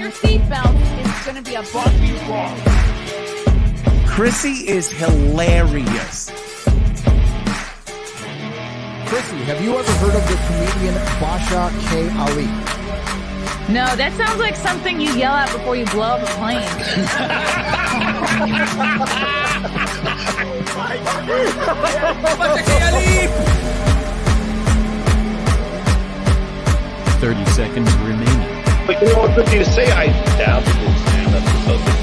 your seatbelt. It's going to be a bumpy ride. Chrissie is hilarious. Chrissie, have you ever heard of the comedian Basha K. Ali? No, that sounds like something you yell out before you blow up a plane. 30 seconds remaining. But you know what good you say? I doubt it will stand up to something.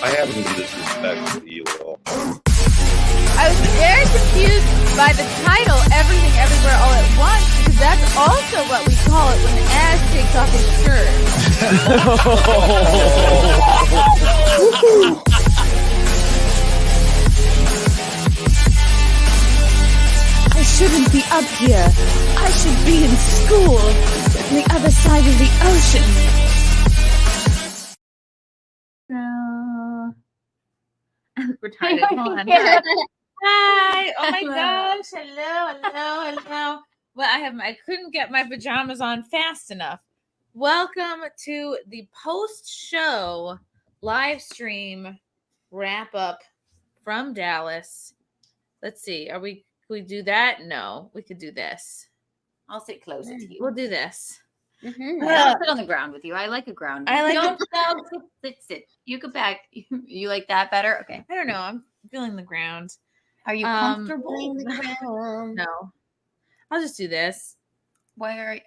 I haven't been disrespectful to you at all. I was very confused by the title, Everything Everywhere All at Once, because that's also what we call it when Ash takes off his shirt. I shouldn't be up here. I should be in school on the other side of the ocean. We're tired. Hold on. Hi. Oh my gosh. Hello. Well, I couldn't get my pajamas on fast enough. Welcome to the post-show live stream wrap up from Dallas. Let's see. Can we do that? No, we could do this. I'll sit closer to you. We'll do this. Mm-hmm. I'll sit on the ground with you. I like a ground. Sit. You go back. You like that better? Okay. I don't know. I'm feeling the ground. Are you comfortable in the ground? No. I'll just do this.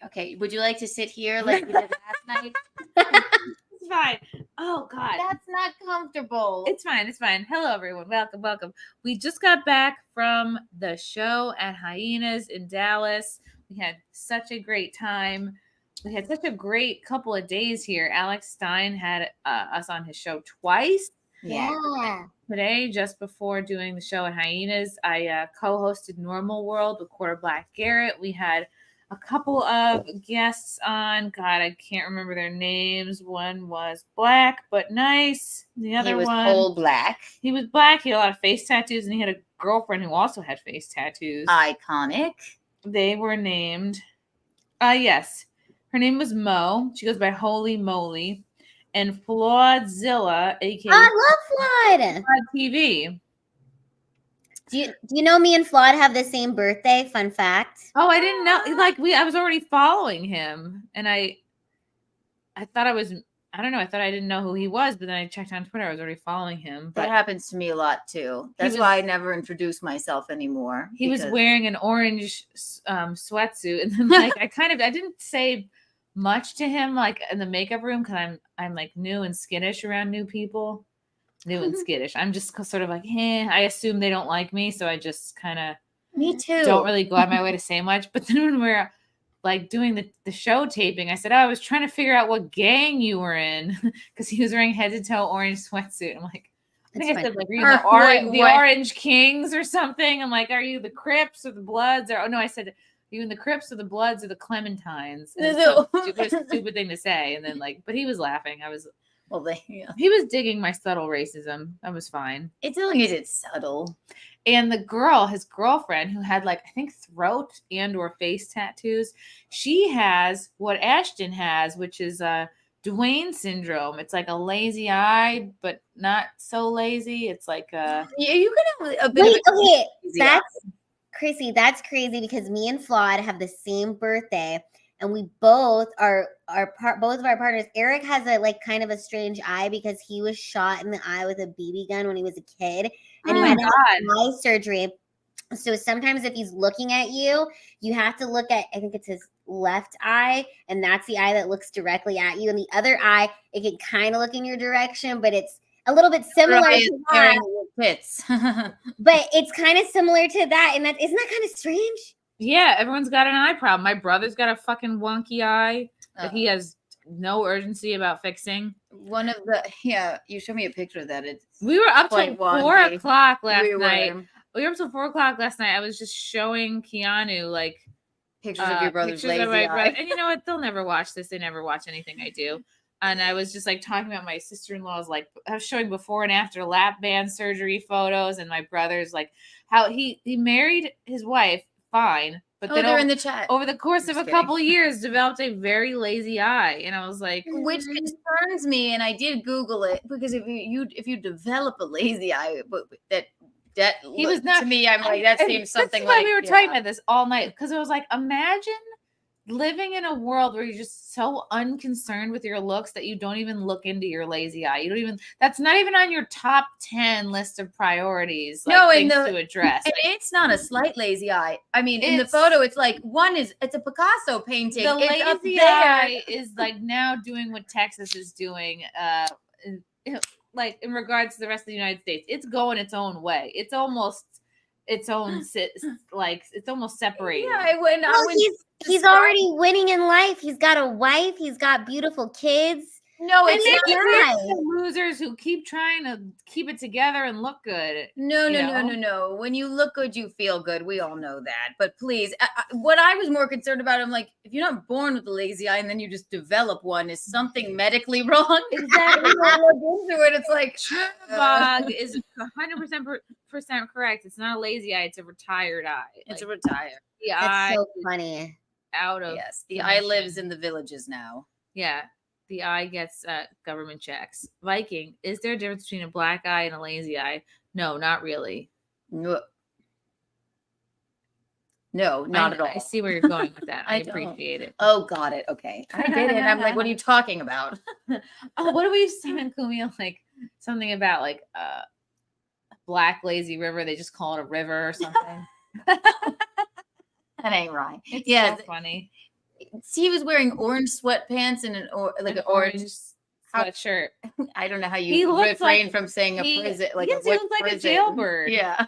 Okay. Would you like to sit here like you did last night? It's fine. Oh God. That's not comfortable. It's fine. Hello everyone. Welcome. We just got back from the show at Hyenas in Dallas. We had such a great time. We had such a great couple of days here. Alex Stein had us on his show twice. Yeah. Today, just before doing the show at Hyenas, I co-hosted Normal World with Quarter Black Garrett. We had a couple of guests on. God, I can't remember their names. One was black but nice. The other one, one, full black. He was black. He had a lot of face tattoos, and he had a girlfriend who also had face tattoos. Iconic. They were named. Yes. Her name was Mo. She goes by Holy Moly. And Flawdzilla, aka I love Flawed. Flawed TV. Do you know me and Flawed have the same birthday? Fun fact. Oh, I didn't know. I was already following him, and I thought I thought I didn't know who he was, but then I checked on Twitter. I was already following him. But that happens to me a lot too. That's why I never introduce myself anymore. He was wearing an orange sweatsuit, and then I didn't say much to him in the makeup room because I'm new and skittish around new people. New and skittish. I'm just sort of I assume they don't like me, so I just kind of me too. Don't really go out my way to say much. But then when we're doing the show taping, I said, I was trying to figure out what gang you were in because he was wearing head to toe orange sweatsuit. I'm like, I think I said are you the Orange Kings or something? I'm like, are you the Crips or the Bloods? Or no, I said, you in the Crips or the Bloods or the Clementines? It was a stupid thing to say. And then but he was laughing. He was digging my subtle racism. That was fine. It's only as it's subtle. And his girlfriend, who had I think throat and or face tattoos, she has what Ashton has, which is Dwayne syndrome. It's like a lazy eye, but not so lazy. It's like you can have a bit of okay, that's Chrissy, that's crazy because me and Flawed have the same birthday, and we both both of our partners. Eric has a kind of a strange eye because he was shot in the eye with a BB gun when he was a kid, and he had eye surgery. So sometimes if he's looking at you, you have to look at, I think it's his left eye, and that's the eye that looks directly at you, and the other eye, it can kind of look in your direction, but it's a little bit similar to that. But it's kind of similar to that, and isn't that kind of strange? Yeah, everyone's got an eye problem. My brother's got a fucking wonky eye that he has no urgency about fixing. One of you showed me a picture of that. We were up till 4 o'clock last night. We were up till 4 o'clock last night. I was just showing Keanu pictures of your brother's lazy eye. And you know what? They'll never watch this. They never watch anything I do. And I was just talking about my sister-in-law's I was showing before and after lap band surgery photos, and my brother's how he married his wife fine, But Oh, then they're in the chat. over the course of Just a couple years, developed a very lazy eye, and I was like, which concerns me. And I did Google it because if you develop a lazy eye, but that he was not to me. I'm like that seems something why like we were talking about this all night because it was like imagine living in a world where you're just so unconcerned with your looks that you don't even look into your lazy eye. You don't even, that's not even on your top 10 list of priorities. Like, no, things to address. And it's not a slight lazy eye. I mean, in the photo, it's like it's a Picasso painting. The lazy eye is like now doing what Texas is doing, like in regards to the rest of the United States. It's going its own way. It's almost its own like it's almost separated. Yeah, he's already winning in life. He's got a wife. He's got beautiful kids. No, and it's losers who keep trying to keep it together and look good. No. When you look good, you feel good. We all know that. But please, what I was more concerned about, I'm like, if you're not born with a lazy eye and then you just develop one, is something medically wrong? Exactly. It's like Bog is 100% correct. It's not a lazy eye. It's a retired eye. It's a retired. Yeah, that's so funny. Out of the eye lives in the villages now. Yeah. The eye gets government checks. Viking, is there a difference between a black eye and a lazy eye? No, not really. No, not at all. I see where you're going with that. I appreciate it. Oh, got it. Okay. I get it. I'm like, what are you talking about? What do we say in Kumia? Like something about like Black Lazy River. They just call it a river or something. That ain't right. It's so funny. He was wearing orange sweatpants and an orange sweatshirt. I don't know how you refrain from saying a prison. Like he looked like a jailbird. Yeah.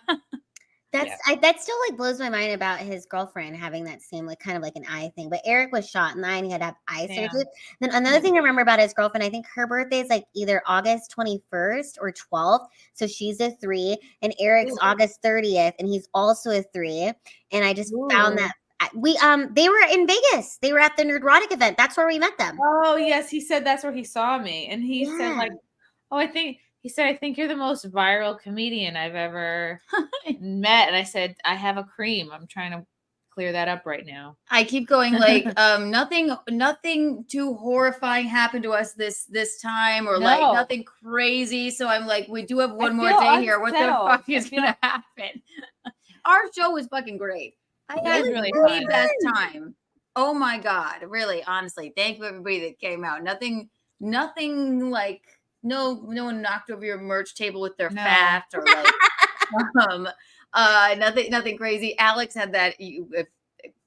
That still like blows my mind about his girlfriend having that same like kind of like an eye thing. But Eric was shot in the eye and he had to have eye surgery. Then another thing I remember about his girlfriend, I think her birthday is like either August 21st or 12th. So she's a 3, and Eric's August 30th, and he's also a 3. And I just found that. They were in Vegas. They were at the Nerdrotic event. That's where we met them. Oh yes, he said that's where he saw me, and he said like, "Oh, I think you're the most viral comedian I've ever met." And I said, "I have a cream. I'm trying to clear that up right now." I keep going like, nothing too horrifying happened to us this time, or like nothing crazy. So I'm like, we do have one more day here. What the fuck is gonna happen? Our show was fucking great. I had really the best time. Oh my God. Really, honestly. Thank you everybody that came out. Nothing like no one knocked over your merch table with their fat or like nothing crazy. Alex had that he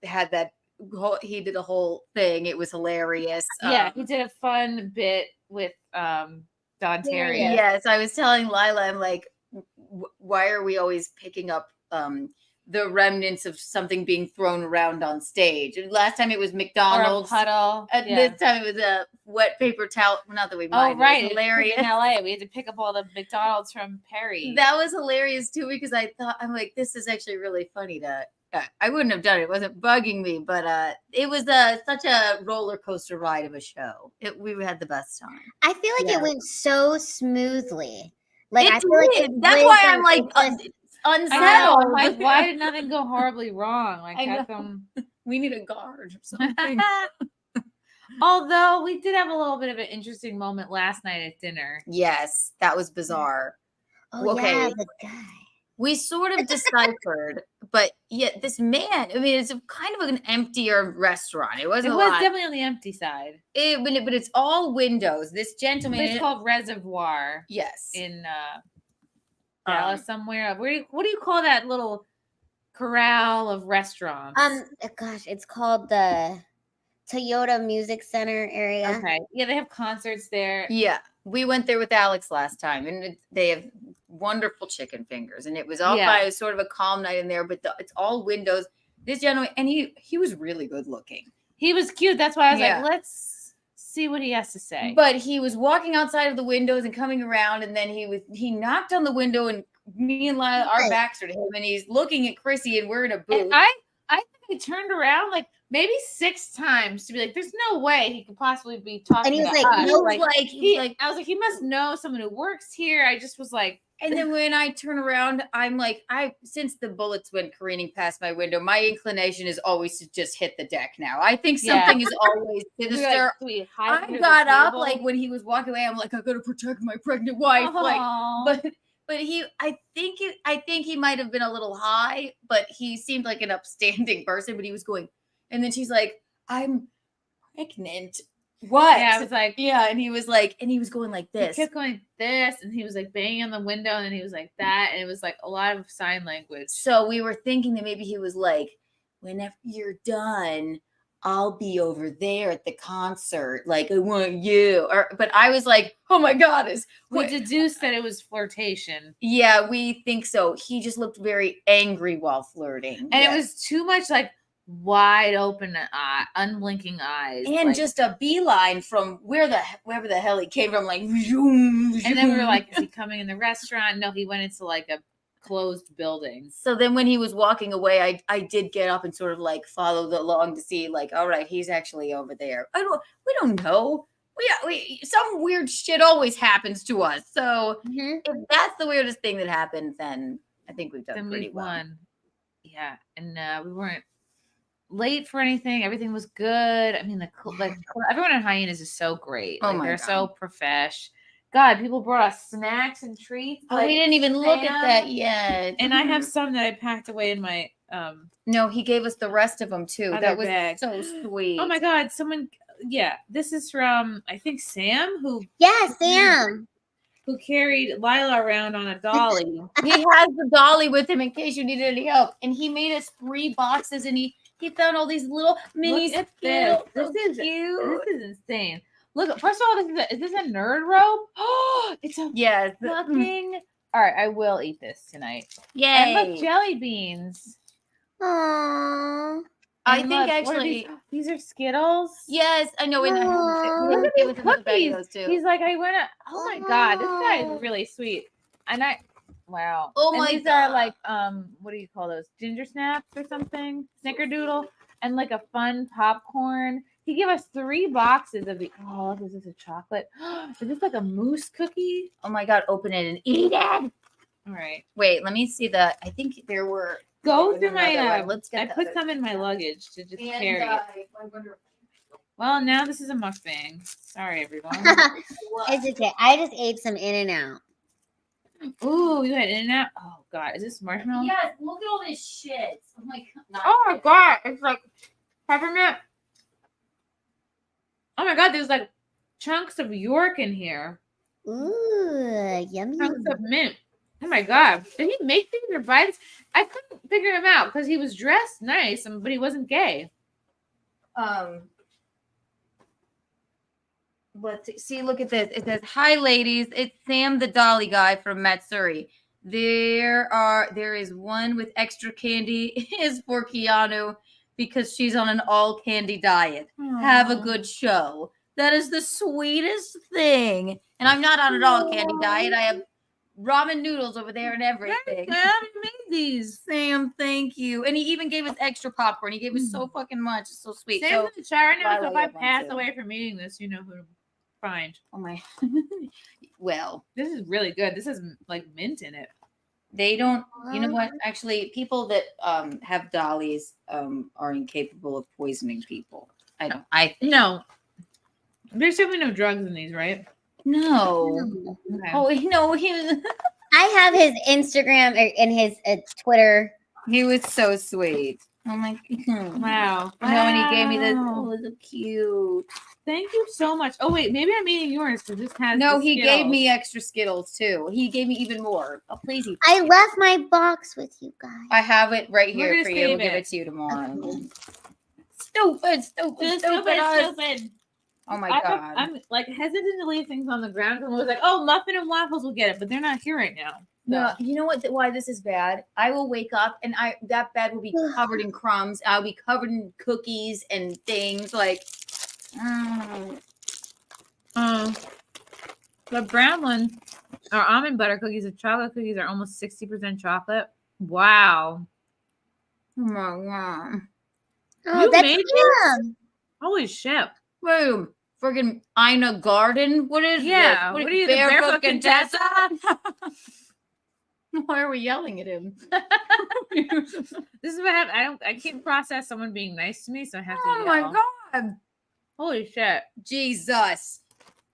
did a whole thing. It was hilarious. Yeah, he did a fun bit with Don Terry. Yes, I was telling Lila, I'm like, why are we always picking up the remnants of something being thrown around on stage? And last time it was McDonald's. Or a puddle. This time it was a wet paper towel. Not that we mind. Oh, right. It was hilarious. In LA, we had to pick up all the McDonald's from Perry. That was hilarious too, because I'm like, this is actually really funny I wouldn't have done it. It wasn't bugging me, but it was such a roller coaster ride of a show. We had the best time. I feel like it went so smoothly. Like I feel like that's why I'm like unsettled. Like, why did nothing go horribly wrong? Like, how come we need a guard or something? Although we did have a little bit of an interesting moment last night at dinner. Yes, that was bizarre. Oh, okay. Yeah, the guy. We sort of deciphered, but yet this man, I mean, it's kind of an emptier restaurant. It was definitely on the empty side. But it's all windows. This gentleman. It's called Reservoir. Yes. In Dallas somewhere. What do you call that little corral of restaurants? Gosh, it's called the Toyota Music Center area. Okay. Yeah, they have concerts there. Yeah. We went there with Alex last time, and they have wonderful chicken fingers, and it was all by sort of a calm night in there, but it's all windows. This gentleman, and he was really good looking. He was cute. That's why I was like, let's see what he has to say. But he was walking outside of the windows and coming around, and then he knocked on the window, and me and Lila, our backs are to him, and he's looking at Chrissy, and we're in a booth. And I think he turned around like maybe 6 times to be like, there's no way he could possibly be talking. And he was I was like, he I was like, he must know someone who works here. I just was like, And then when I turn around, I'm like, since the bullets went careening past my window, my inclination is always to just hit the deck now. I think something is always sinister. I got up like when he was walking away. I'm like, I gotta protect my pregnant wife. Aww. Like, but I think he might have been a little high, but he seemed like an upstanding person. But he was going, and then she's like, I'm pregnant. What? Yeah, I was like, yeah, and he was like, and he was going like this. He kept going this, and he was like banging on the window, and then he was like that, and it was like a lot of sign language. So we were thinking that maybe he was like, whenever you're done, I'll be over there at the concert. Like, I want you. But I was like, oh my God. We deduced that it was flirtation. Yeah, we think so. He just looked very angry while flirting. And it was too much like wide open unblinking eyes. And like, just a beeline from wherever the hell he came from. Like, and then we were like, is he coming in the restaurant? No, he went into like a closed building. So then when he was walking away, I did get up and sort of like followed along to see like, all right, he's actually over there. We don't know. We some weird shit always happens to us. So if that's the weirdest thing that happened, then I think we've done pretty well. Won. Yeah, and we weren't late for anything. Everything was good. I mean, everyone at Hyenas is so great. Oh like, my they're God. so profesh. God, people brought us snacks and treats. Oh, we didn't even look at that yet. And I have some that I packed away in my No, he gave us the rest of them too. That was bag. So sweet. Oh my God, this is from I think Sam Sam. who carried Lila around on a dolly. He has the dolly with him in case you needed any help. And he made us 3 boxes and he found all these little mini Look at this. This is cute. This is insane. Look, first of all, is this a nerd rope? Oh, it's a fucking. All right, I will eat this tonight. Yay! And look, jelly beans. Aww. I think actually these are Skittles. Yes, I know. Look at these cookies. He's like, I went. Oh my God, this guy is really sweet. And wow. Oh and my these God. are like what do you call those? Ginger snaps or something? Snickerdoodle and like a fun popcorn. He gave us 3 boxes of the. Oh, is this a chocolate? Is this like a mousse cookie? Oh my God! Open it and eat it. All right. Wait, let me see the. I think there were. Go through my. Let's get. I put some in my luggage to just carry. Well, now this is a mukbang. Sorry, everyone. It's okay. I just ate some In-N-Out. Ooh, you had In-N-Out? Oh God, is this marshmallow? Yes. Look at all this shit. Oh my God. Oh my God, it's like peppermint. Oh my God, there's like chunks of York in here. Ooh, yummy. Chunks of mint. Oh my God, did he make these or buy this? I couldn't figure him out because he was dressed nice, but he wasn't gay. Let's see. Look at this. It says, "Hi, ladies. It's Sam, the dolly guy from Matsuri. There is one with extra candy. Is for Keanu because she's on an all candy diet. Aww. Have a good show. That is the sweetest thing. And I'm not on an all candy diet. I have ramen noodles over there and everything. Yeah, we made these. Sam, thank you. And he even gave us extra popcorn. He gave us so fucking much. It's so sweet. Sam's in the chat right now, so if I Lila pass wants away from eating this, you know who to find. Oh my. Well, this is really good. This has like mint in it. They don't, you know what? Actually, people that have dollies are incapable of poisoning people. No. There's definitely no drugs in these, right? No. Okay. Oh, no, he was. I have his Instagram and his Twitter. He was so sweet. Oh my God. Wow. No, and he gave me this. Oh, it was so cute. Thank you so much. Oh wait, maybe I'm eating yours because this has. No, he gave me extra Skittles too. He gave me even more. Oh, please eat. I left my box with you guys. I have it right We're here gonna for you. We'll save give it. it to you tomorrow. Stupid. Stupid. Oh my God. I'm like hesitant to leave things on the ground because I was like, oh, muffin and waffles will get it, but they're not here right now. No, you know what? Why this is bad? I will wake up and that bed will be covered in crumbs. I'll be covered in cookies and things like. The brown one, our almond butter cookies and chocolate cookies are almost 60% chocolate. Wow. Oh my God. Oh, You that's made him. Holy shit. Boom. Friggin' Ina Garden. What is Yeah. this? What are you, the barefoot Contessa? Why are we yelling at him? This is what happened. I can't process someone being nice to me, so I have to. Oh my God! Holy shit! Jesus!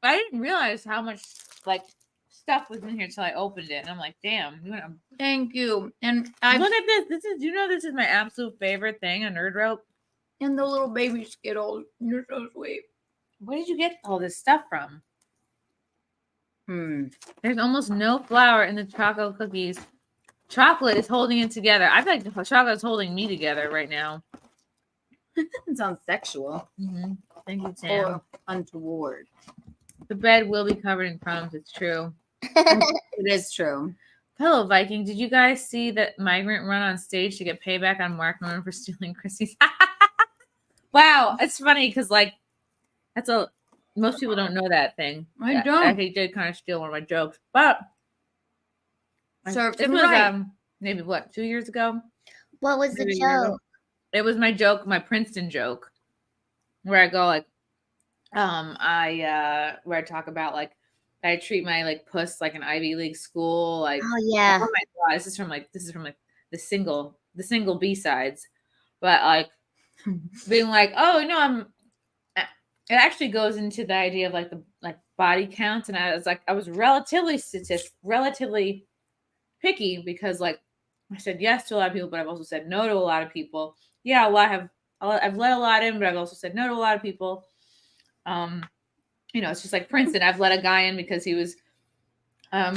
I didn't realize how much like stuff was in here until I opened it, and I'm like, damn. Thank you. And I Look at this. This is my absolute favorite thing, a Nerd Rope. and the little baby Skittles. You're so sweet. Where did you get all this stuff from? There's almost no flour in the chocolate cookies. Chocolate is holding it together. I feel like the chocolate is holding me together right now. It sounds sexual. Mm-hmm. Thank you, Sam. Or untoward. The bed will be covered in crumbs. It's true. It is true. Hello, Viking. Did you guys see that migrant run on stage to get payback on Mark Norman for stealing Chrissie's? Wow, it's funny because like most people don't know that thing. I don't. I did kind of steal one of my jokes, but Served it him was right. Maybe what 2 years ago. What was the Maybe a year ago. joke? It was my joke, my Princeton joke, where I go like, where I talk about like I treat my like puss like an Ivy League school. Like, Oh yeah. oh my God, this is from like the single B-sides, but like being like, oh no, it actually goes into the idea of like the body count, and I was relatively picky because like I said yes to a lot of people, but I've also said no to a lot of people. Yeah, I've let a lot in, but I've also said no to a lot of people. It's just like Princeton. I've let a guy in because he was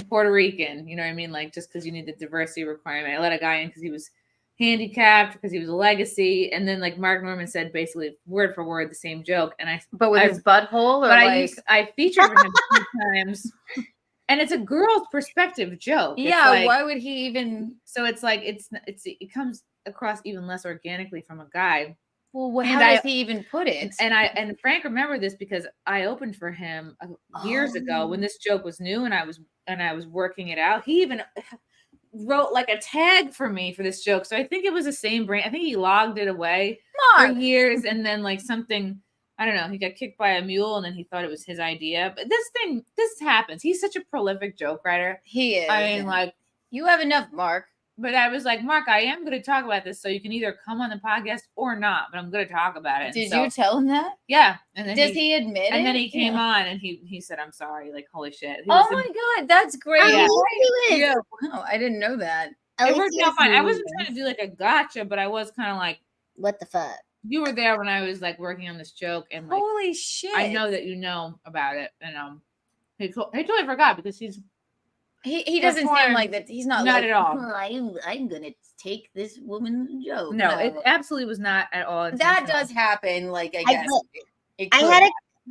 Puerto Rican. You know what I mean? Like just because you need the diversity requirement. I let a guy in because he was handicapped, because he was a legacy, and then like Mark Norman said basically word for word the same joke, and his butthole, or but like I featured him a few times, and it's a girl's perspective joke. yeah, like, why would he even? So it's like it comes across even less organically from a guy. Well, how does he even put it? And Frank remembered this because I opened for him years ago when this joke was new, and I was working it out. He even wrote like a tag for me for this joke, so I think it was the same brand. I think he logged it away for years, and then like something, I don't know, he got kicked by a mule, and then he thought it was his idea. But this happens. He's such a prolific joke writer. He is. I mean, like, you have enough, Mark. But I was like, Mark, I am going to talk about this, so you can either come on the podcast or not, but I'm going to talk about it. Did you tell him that? Yeah. And then does he admit it? And then he came on and he said, I'm sorry. Like, holy shit. Oh my God, that's great. Yeah. Wow, I didn't know that. It worked out fine. I wasn't trying to do like a gotcha, but I was kind of like, what the fuck? You were there when I was like working on this joke, and like, holy shit, I know that you know about it, and he totally forgot because he doesn't seem like that. He's not at all. I'm gonna take this woman's joke. No, it absolutely was not at all. That does happen. Like I guess I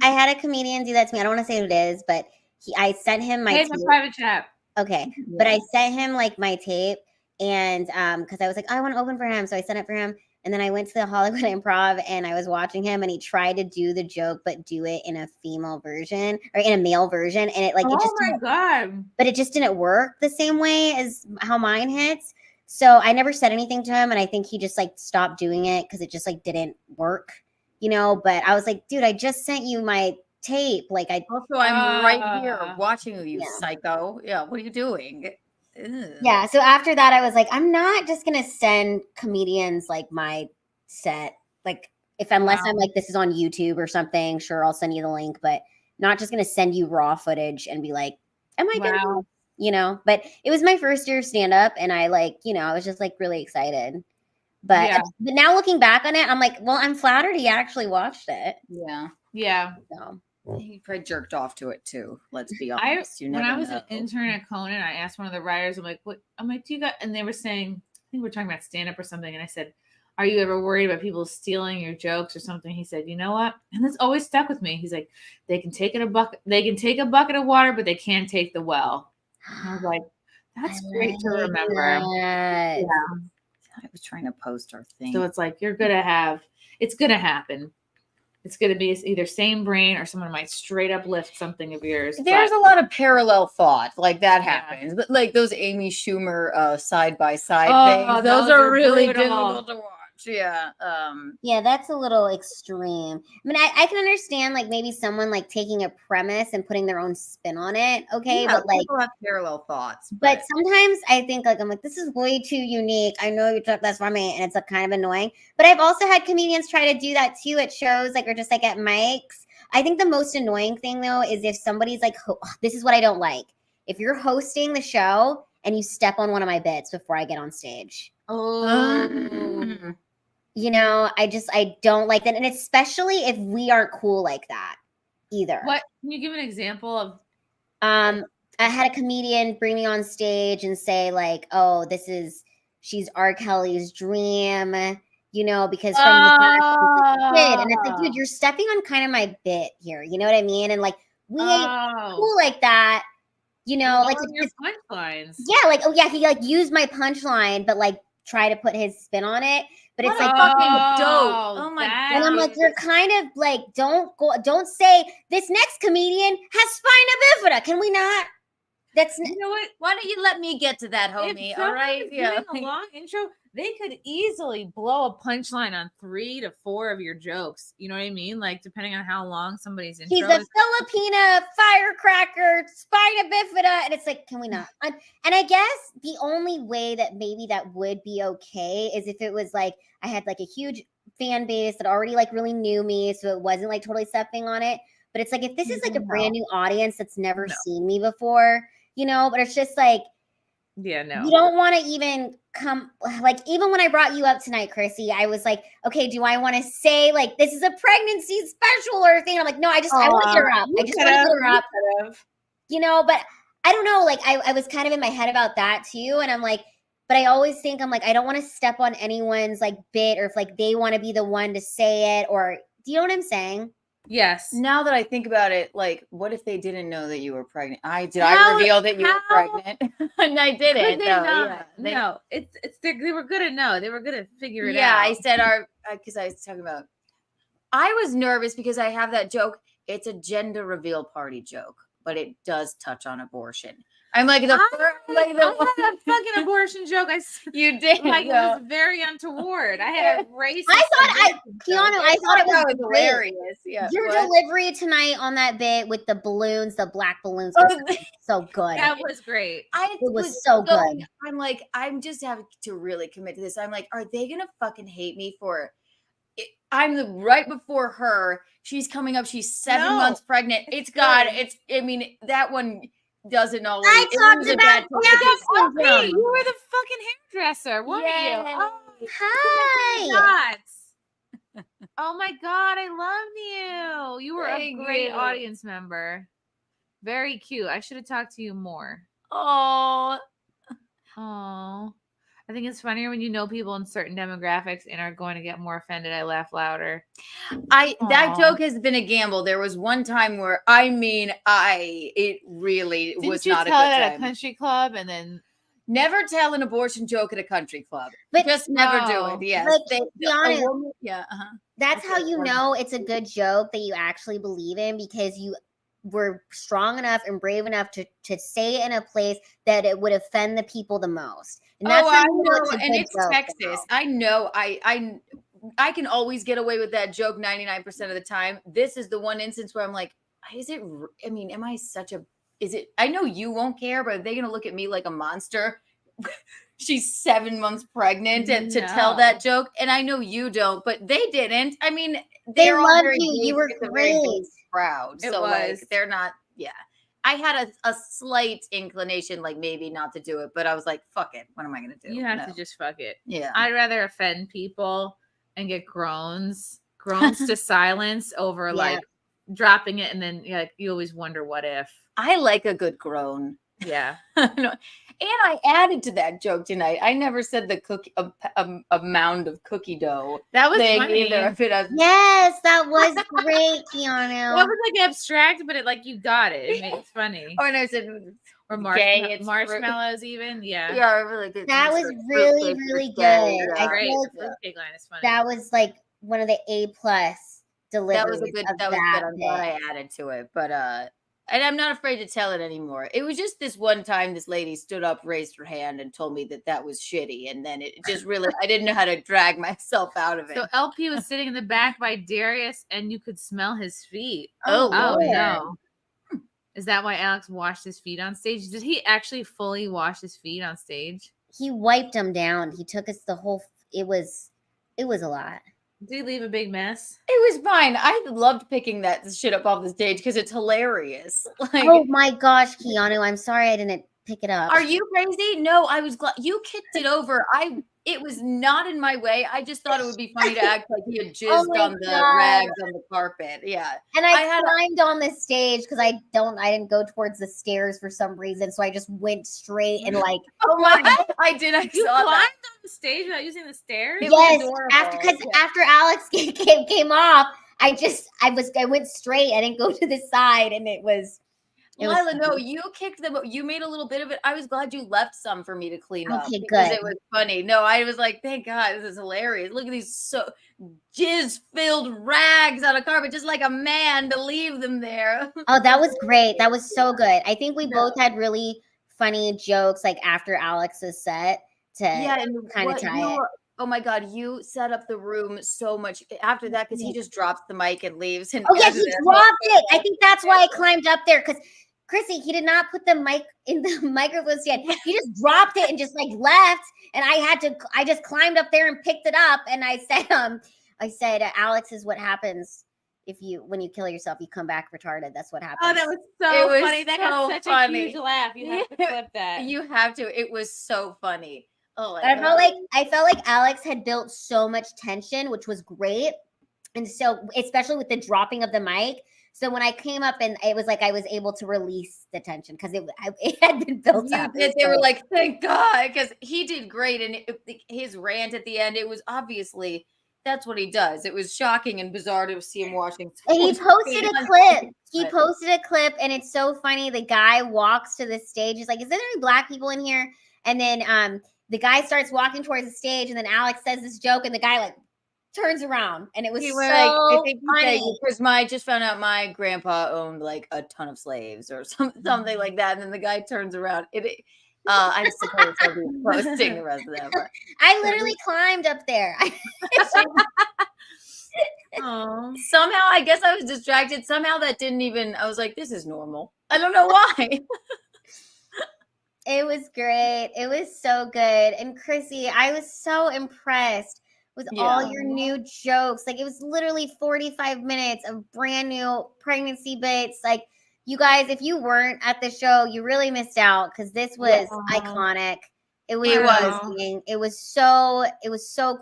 had a comedian do that to me. I don't want to say who it is, but I sent him my. It's a private chat. Okay, but I sent him like my tape, and because I was like, I want to open for him, so I sent it for him. And then I went to the Hollywood Improv and I was watching him, and he tried to do the joke, but do it in a female version or in a male version. And it like, it just, but it just didn't work the same way as how mine hits. So I never said anything to him. And I think he just like stopped doing it because it just like didn't work, But I was like, dude, I just sent you my tape. Like I'm right here watching you, psycho. Yeah. What are you doing? Ew. Yeah, so after that, I was like, I'm not just gonna send comedians like my set, like unless I'm like, this is on YouTube or something. Sure, I'll send you the link, but not just gonna send you raw footage and be like, am I gonna, But it was my first year of stand up, and I like, I was just like really excited. But now looking back on it, I'm like, well, I'm flattered he actually watched it. Yeah. So. He probably jerked off to it too. Let's be honest. When I was an intern at Conan, I asked one of the writers, I'm like, what? I'm like, do you got? And they were saying, I think we're talking about stand up or something. And I said, are you ever worried about people stealing your jokes or something? He said, you know what? And this always stuck with me. He's like, they can take a bucket of water, but they can't take the well. And I was like, that's great to remember. Yeah. I was trying to post our thing. So it's like, it's going to happen. It's going to be either same brain or someone might straight up lift something of yours. There's a lot of parallel thought like that happens, but like those Amy Schumer side by side things. Those are really difficult to watch. Yeah. Yeah, that's a little extreme. I mean, I can understand like maybe someone like taking a premise and putting their own spin on it. Okay, yeah, but like, people have parallel thoughts. but sometimes I think like I'm like, this is way too unique. I know you took this from me, and it's like kind of annoying. But I've also had comedians try to do that too at shows, like or just like at mics. I think the most annoying thing though is if somebody's like, this is what I don't like. If you're hosting the show and you step on one of my bits before I get on stage. Oh. You know, I don't like that. And especially if we aren't cool like that either. What can you give an example of? I had a comedian bring me on stage and say, like, oh, she's R. Kelly's dream, you know, because from the past she was like a kid. And it's like, dude, you're stepping on kind of my bit here. You know what I mean? And like, we ain't cool like that. You know, like your punchlines. Yeah, like, oh yeah, he like used my punchline, but like try to put his spin on it. But it's like fucking dope. Oh my god. And I'm like, you're kind of like, don't say this next comedian has spina bifida. Can we not? That's you know what? Why don't you let me get to that, homie? All right. Yeah. A long intro, they could easily blow a punchline on 3 to 4 of your jokes. You know what I mean? Like depending on how long somebody's intro. He's a Filipina firecracker, spina bifida, and it's like, can we not? And I guess the only way that maybe that would be okay is if it was like I had like a huge fan base that already like really knew me, so it wasn't like totally stepping on it. But it's like if this is like a brand new audience that's never seen me before, you know, but it's just like, yeah, no, you don't want to even come like even when I brought you up tonight, Chrissy, I was like, okay, do I want to say like this is a pregnancy special or thing? I'm like, no, I want to get her up. I just want to get her up. You know, but I don't know, like I was kind of in my head about that too. And I'm like, but I always think I'm like, I don't want to step on anyone's like bit or if like they want to be the one to say it or do you know what I'm saying? Yes. Now that I think about it, like, what if they didn't know that you were pregnant? I reveal that you were pregnant, and I didn't. No, they were good to know. They were good to figure it out. Yeah, I said because I was talking about. I was nervous because I have that joke. It's a gender reveal party joke, but it does touch on abortion. I'm like I had a fucking abortion joke. You did. Like it was very untoward. I had a racist. Keanu, I thought it was hilarious. Yeah. Your delivery tonight on that bit with the balloons, the black balloons, was so good. That was great. It was so good. I'm like, I'm just having to really commit to this. I'm like, are they gonna fucking hate me for it? I'm right before her. She's coming up. She's 7 months pregnant. I mean, that one doesn't always. I talked about you were the fucking hairdresser, weren't you? Oh, hi. Oh my god, I love you. You were a great audience member. Very cute. I should have talked to you more. Oh. I think it's funnier when you know people in certain demographics and are going to get more offended. I laugh louder. That joke has been a gamble. There was one time where it really was not a good time. Didn't you tell it at a country club and then never tell an abortion joke at a country club? But just never do it. Yes. Be honest. That's how you know it's a good joke that you actually believe in because you were strong enough and brave enough to say it in a place that it would offend the people the most. And that's I know, and it's Texas. I know. I can always get away with that joke 99% of the time. This is the one instance where I'm like, am I such a? Is it? I know you won't care, but are they gonna look at me like a monster? She's 7 months pregnant and to tell that joke, and I know you don't, but they didn't. I mean, they love you. You were great. Proud. So like they're not. Yeah. I had a slight inclination, like maybe not to do it, but I was like, fuck it. What am I going to do? You have to just fuck it. Yeah. I'd rather offend people and get groans to silence over like dropping it. And then you always wonder what if. I like a good groan. Yeah. And I added to that joke tonight. I never said the cookie a mound of cookie dough. That was funny. Either. Yes, that was great, Keanu. That was like abstract, but you got it. It's funny. Oh, and I said, or marshmallows even. Yeah. Yeah, really good. That was really, really good. I great. feel like pig line is funny. That was like one of the A+ deliveries. That was good. I'm glad I added to it, but And I'm not afraid to tell it anymore. It was just this one time this lady stood up, raised her hand, and told me that was shitty. And then it just really, I didn't know how to drag myself out of it. So LP was sitting in the back by Darius, and you could smell his feet. Oh, No. Is that why Alex washed his feet on stage? Did he actually fully wash his feet on stage? He wiped them down. He took us the whole. It was a lot. Did he leave a big mess? It was fine. I loved picking that shit up off the stage because it's hilarious. Like, Oh my gosh, Keanu! I'm sorry I didn't pick it up. are you crazy? No, I was glad you kicked it over. It was not in my way. I just thought it would be funny to act like he had jizzed on the rags on the carpet. Yeah. And I climbed on the stage because I didn't go towards the stairs for some reason. So I just went straight and like, oh my God, I did. You climbed on the stage without using the stairs? Yes, after Alex came off, I went straight. I didn't go to the side, and it was. Lila, no, you kicked them. You made a little bit of it. I was glad you left some for me to clean up. Okay, because good. It was funny. No, I was like, thank God, this is hilarious. Look at these so jizz-filled rags on a carpet, just like a man to leave them there. Oh, that was great. That was so good. I think we both had really funny jokes like after Alex's set to kind of tie it. Oh my God, you set up the room so much after that because he just drops the mic and leaves. And he dropped it. I think that's why I climbed up there because Chrissy, he did not put the mic in the microphone stand. He just dropped it and just like left. And I just climbed up there and picked it up. And I said, Alex, is what happens when you kill yourself, you come back retarded. That's what happens. Oh, that was funny. That got such a huge laugh. You have to clip that. You have to. It was so funny. Oh, I felt like Alex had built so much tension, which was great. And so, especially with the dropping of the mic. So when I came up and it was like I was able to release the tension because it had been built up. They were like, thank God, because he did great. And his rant at the end, it was obviously, that's what he does. It was shocking and bizarre to see him watching. And he posted a clip. He posted a clip and it's so funny. The guy walks to the stage. He's like, is there any Black people in here? And then the guy starts walking towards the stage and then Alex says this joke and the guy like turns around and it was funny. Because I just found out my grandpa owned like a ton of slaves or something like that. And then the guy turns around. I suppose I'll be posting the rest of that. But. I literally climbed up there. Somehow, I guess I was distracted. Somehow that didn't even, I was like, this is normal. I don't know why. It was great. It was so good. And Chrissy, I was so impressed with all your new jokes. Like it was literally 45 minutes of brand new pregnancy bits. Like you guys, if you weren't at the show, you really missed out because this was iconic. It was amazing. It was so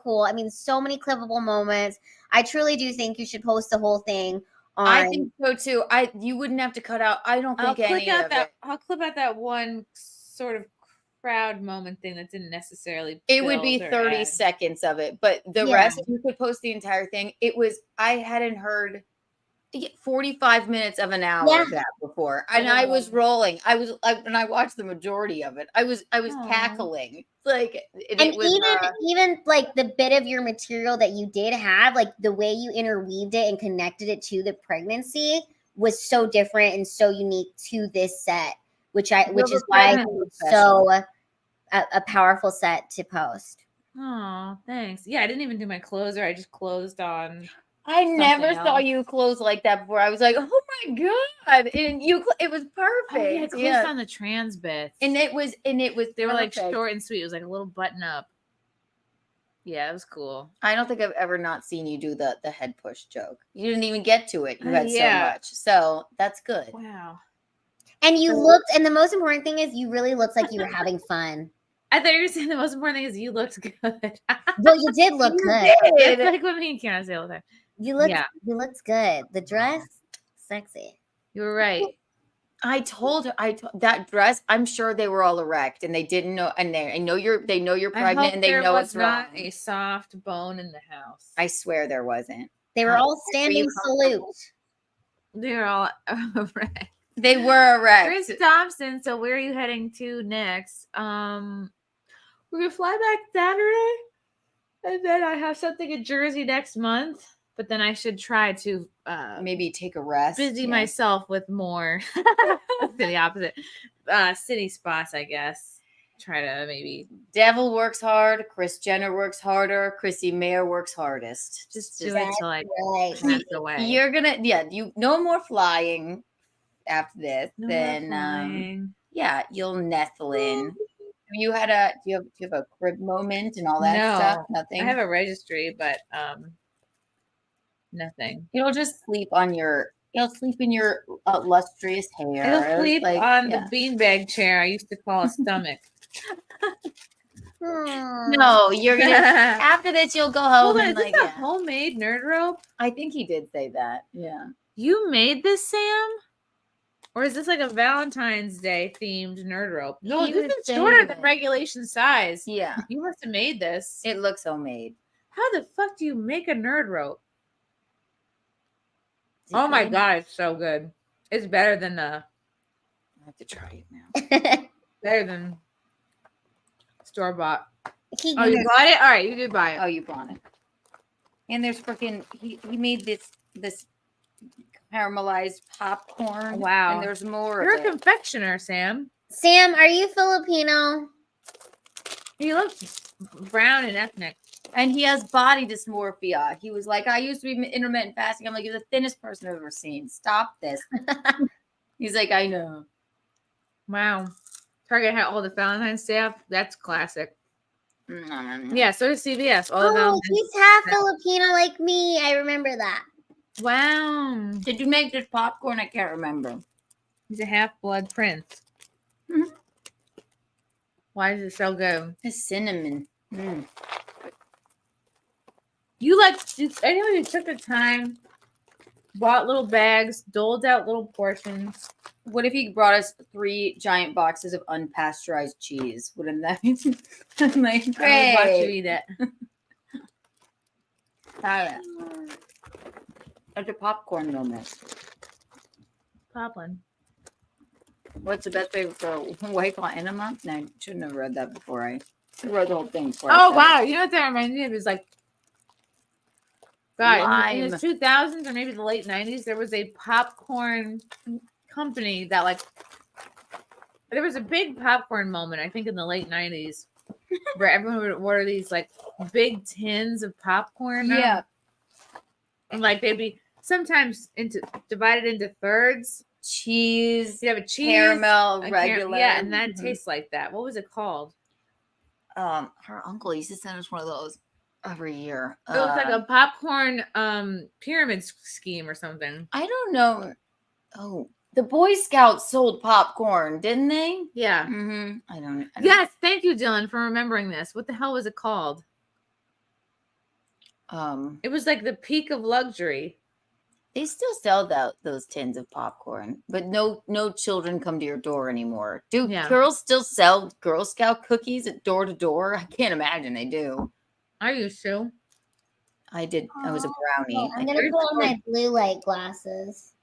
cool. I mean, so many clippable moments. I truly do think you should post the whole thing. I think so too. You wouldn't have to cut out. I don't think any of it. I'll clip out that one sort of crowd moment thing that didn't necessarily. It would be 30 seconds of it, but the rest, if you could post the entire thing, I hadn't heard 45 minutes of an hour of that before, and I was rolling. And I watched the majority of it. I was cackling like, even like the bit of your material that you did have, like the way you interweaved it and connected it to the pregnancy was so different and so unique to this set, which is why I think it's so a powerful set to post. Oh, thanks. Yeah, I didn't even do my closer. I just closed on. I never saw you close like that before. I was like, oh my God. And it was perfect. Oh, yeah, I closed on the trans bits. And it was they were like short and sweet. It was like a little button up. Yeah, it was cool. I don't think I've ever not seen you do the head push joke. You didn't even get to it. You had so much. So that's good. Wow. And you looked, and the most important thing is you really looked like you were having fun. I thought you were saying the most important thing is you looked good. Well, you did look good. It's like what me and Karen say all the time. You looked good. The dress, sexy. You were right. I told her that dress. I'm sure they were all erect and they didn't know. And they know you're pregnant and they know it's wrong. A soft bone in the house. I swear there wasn't. They were all standing salute. They were all erect. They were erect. Chrissie Thompson. So where are you heading to next? We're gonna fly back Saturday, and then I have something in Jersey next month. but then I should try to maybe take a rest. busy myself with more the opposite city spots, I guess. Try to maybe Devil works hard, Kris Jenner works harder, Chrissie Mayr works hardest. just do it till I Right. pass away. You're gonna you no more flying after this. No more then flying. you'll nestle in. Do you have a crib moment and all that No, stuff? Nothing. I have a registry, but nothing. You'll just sleep on your. You'll sleep in your lustrous hair. I'll sleep like, on the beanbag chair I used to call a stomach. No, you're gonna. After this, you'll go home Hold on, and is like. this a homemade nerd rope? I think he did say that. Yeah. You made this, Sam? Or is this like a Valentine's Day themed nerd rope? No, He this was is shorter saying than it. regulation size. Yeah. You must have made this. It looks homemade. How the fuck do you make a nerd rope? Is it Oh my good? god, it's so good. It's better than I have to try it now. store bought. He Oh, you bought it? All right, you did buy it. Oh, you bought it. And there's freaking he made this caramelized popcorn. Wow. And there's more You're of a it. confectioner, Sam. Sam, are you Filipino? You look brown and ethnic. And he has body dysmorphia. He was like, I used to be intermittent fasting. I'm like, you're the thinnest person I've ever seen. Stop this. He's like, I know. Wow. Target had all the Valentine's stuff. That's classic. No. Yeah, so does CVS. All the Oh, Valentine's. he's half Filipino like me. I remember that. Wow. Did you make this popcorn? I can't remember. He's a half-blood prince. Mhm. Why is it so good? The cinnamon. Anyone who took the time, bought little bags, doled out little portions. What if he brought us 3 giant boxes of unpasteurized cheese? Wouldn't that be like I would watch you great? eat it. That's a popcorn moment. Poplin. What's the best way for White Claw enema? No, I shouldn't have read that before I wrote the whole thing. Before I Oh, said wow. it. You know what that reminds me of? Is like, God, in the Lime. 2000s or maybe the late 90s, there was a popcorn company that, like, there was a big popcorn moment, I think, in the late 90s, where everyone would order these, like, big tins of popcorn. Yeah. And, like, they'd be sometimes divided into thirds. Cheese, You have a cheese, caramel, a regular. yeah, and that Mhm. tastes like that. What was it called? Her uncle used to send us one of those every year. It was like a popcorn pyramid scheme or something. I don't know. Oh, the Boy Scouts sold popcorn, didn't they? Yeah. Mm-hmm. I don't. Yes, thank you, Dylan, for remembering this. What the hell was it called? It was like the peak of luxury. They still sell those tins of popcorn, but no children come to your door anymore. Do Yeah. girls still sell Girl Scout cookies at door to door? I can't imagine they do. I used to. I did. I was a brownie. Oh, I'm gonna put on my blue light glasses.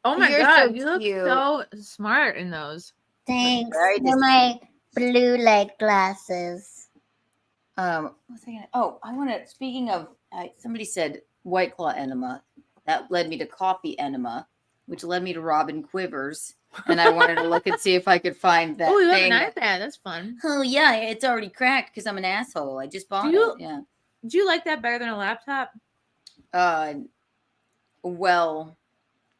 Oh my You're god, so you look cute. so smart in those. Thanks Very for my blue light glasses. What was I gonna? Oh, I want to. Speaking of, somebody said White Claw enema. That led me to coffee enema, which led me to Robin Quivers, and I wanted to look and see if I could find that. Oh, you have thing. an iPad. That's fun. Oh yeah, it's already cracked because I'm an asshole. I just bought you- it. Yeah. Do you like that better than a laptop? Well,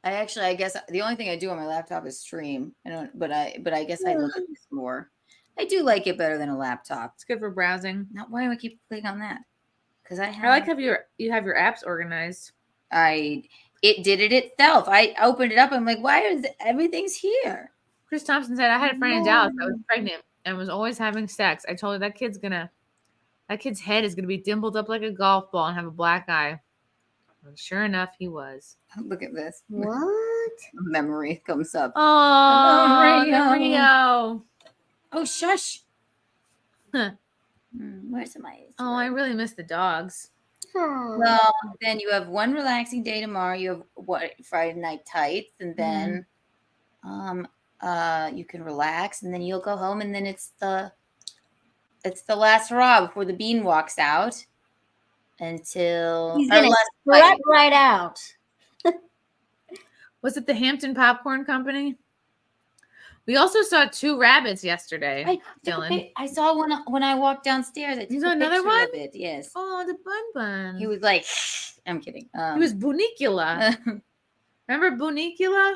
I guess the only thing I do on my laptop is stream. But I guess I look at this more. I do like it better than a laptop. It's good for browsing. Now, why do I keep clicking on that? Because I I like how you have your apps organized. it did it itself. I opened it up. I'm like, why is everything's here? Chris Thompson said, I had a friend in Dallas that was pregnant and was always having sex. I told her that kid's head is gonna be dimpled up like a golf ball and have a black eye. And sure enough, he was. Look at this. What? Memory comes up. Oh, Rio. Rio. Oh, shush. Huh. Where's my? Oh, I really miss the dogs. Oh. Well, then you have one relaxing day tomorrow. You have Friday night tights, and then you can relax, and then you'll go home, and then it's the last hurrah before the bean walks out. until He's our gonna last strut fight. right out. Was it the Hampton Popcorn Company? We also saw 2 rabbits yesterday. I took a Dylan. pic- I saw one when I walked downstairs. I took You a saw another picture one? of it. Yes. Oh, the Bun Bun. He was like, I'm kidding. He was Bunicula. Remember Bunicula?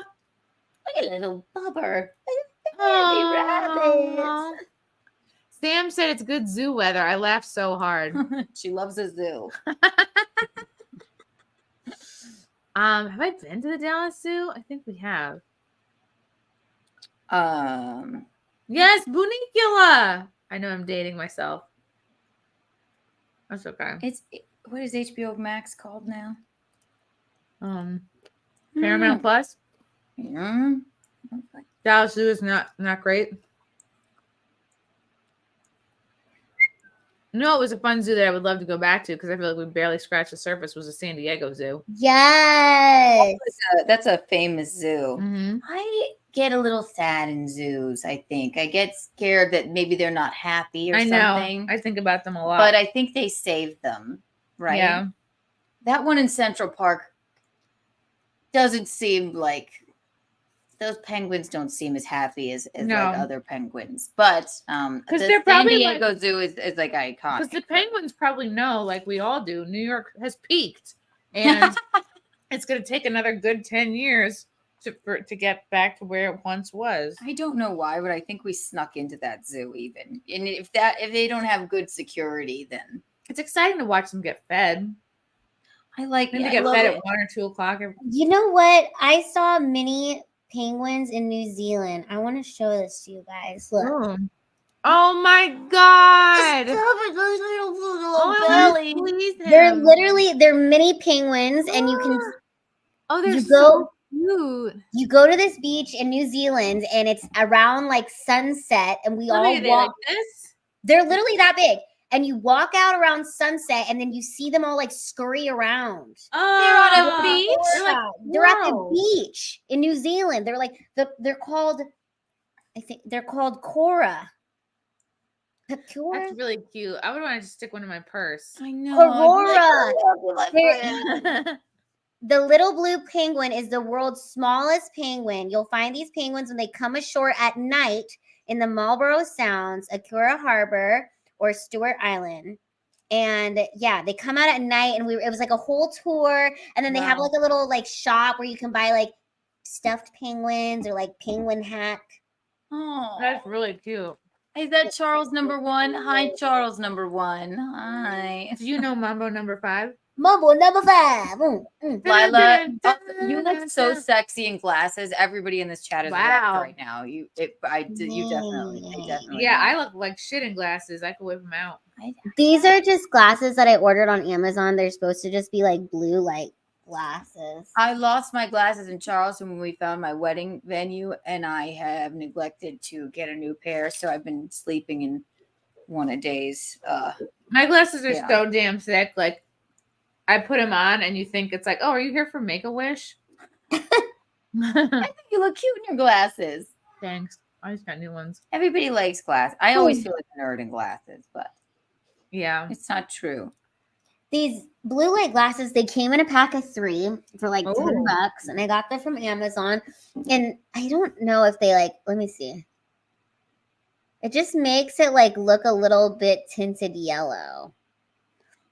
like a little bubber. Aw. Sam said it's good zoo weather. I laughed so hard. She loves a zoo. Have I been to the Dallas Zoo? I think we have. Yes, Bunicula. I know I'm dating myself. That's okay. What is HBO Max called now? Paramount Plus. Yeah. Dallas Zoo is not great. No, it was a fun zoo that I would love to go back to because I feel like we barely scratched the surface. Was the San Diego Zoo? Yes. That's a famous zoo. Mm-hmm. I get a little sad in zoos. I think I get scared that maybe they're not happy or something. I think about them a lot, but I think they saved them, right? Yeah. That one in Central Park doesn't seem like those penguins don't seem as happy as No. like other penguins. But the they're San probably Diego Zoo is like iconic. because the penguins probably know, like we all do, New York has peaked, and it's going to take another good 10 years to get back to where it once was. I don't know why, but I think we snuck into that zoo even. And if they don't have good security, then It's exciting to watch them get fed. I like Then they I get love fed it. at 1 or 2 o'clock. You know what? I saw mini penguins in New Zealand. I want to show this to you guys. Look. Oh my god! belly. They're mini penguins, and you can they're you so cute. You go to this beach in New Zealand, and it's around like sunset, and we all Are they walk. like this? They're literally that big, and you walk out around sunset, and then you see them all like scurry around. Oh, They're on a beach? They're at the whoa. beach in New Zealand. They're like they're called. I think they're called Cora. Pecora? That's really cute. I would want to stick one in my purse. I know. Aurora. Like, The little blue penguin is the world's smallest penguin. You'll find these penguins when they come ashore at night in the Marlborough Sounds, Akura Harbor, or Stewart Island. And yeah, they come out at night, and it was like a whole tour. And then they have like a little like shop where you can buy like stuffed penguins or like penguin hat. oh, That's really cute. is that Charles number 1? Hi, Charles number 1. Hi. Do you know Mambo number 5? Mumble number 5. Lila, you look so sexy in glasses. Everybody in this chat is wrecked Wow. right now. You definitely. Yeah, I look like shit in glasses. I could whip them out. These are just glasses that I ordered on Amazon. They're supposed to just be like blue light glasses. I lost my glasses in Charleston when we found my wedding venue, and I have neglected to get a new pair. So I've been sleeping in one a days. My glasses are Yeah. so damn thick. Like, I put them on, and you think it's like, oh, are you here for Make-A-Wish? I think you look cute in your glasses. Thanks. I just got new ones. Everybody likes glass. I always feel like a nerd in glasses, but Yeah. it's not true. These blue light glasses, they came in a pack of 3 for like Oh. $10, and I got them from Amazon. And I don't know if they like, let me see. It just makes it like look a little bit tinted yellow.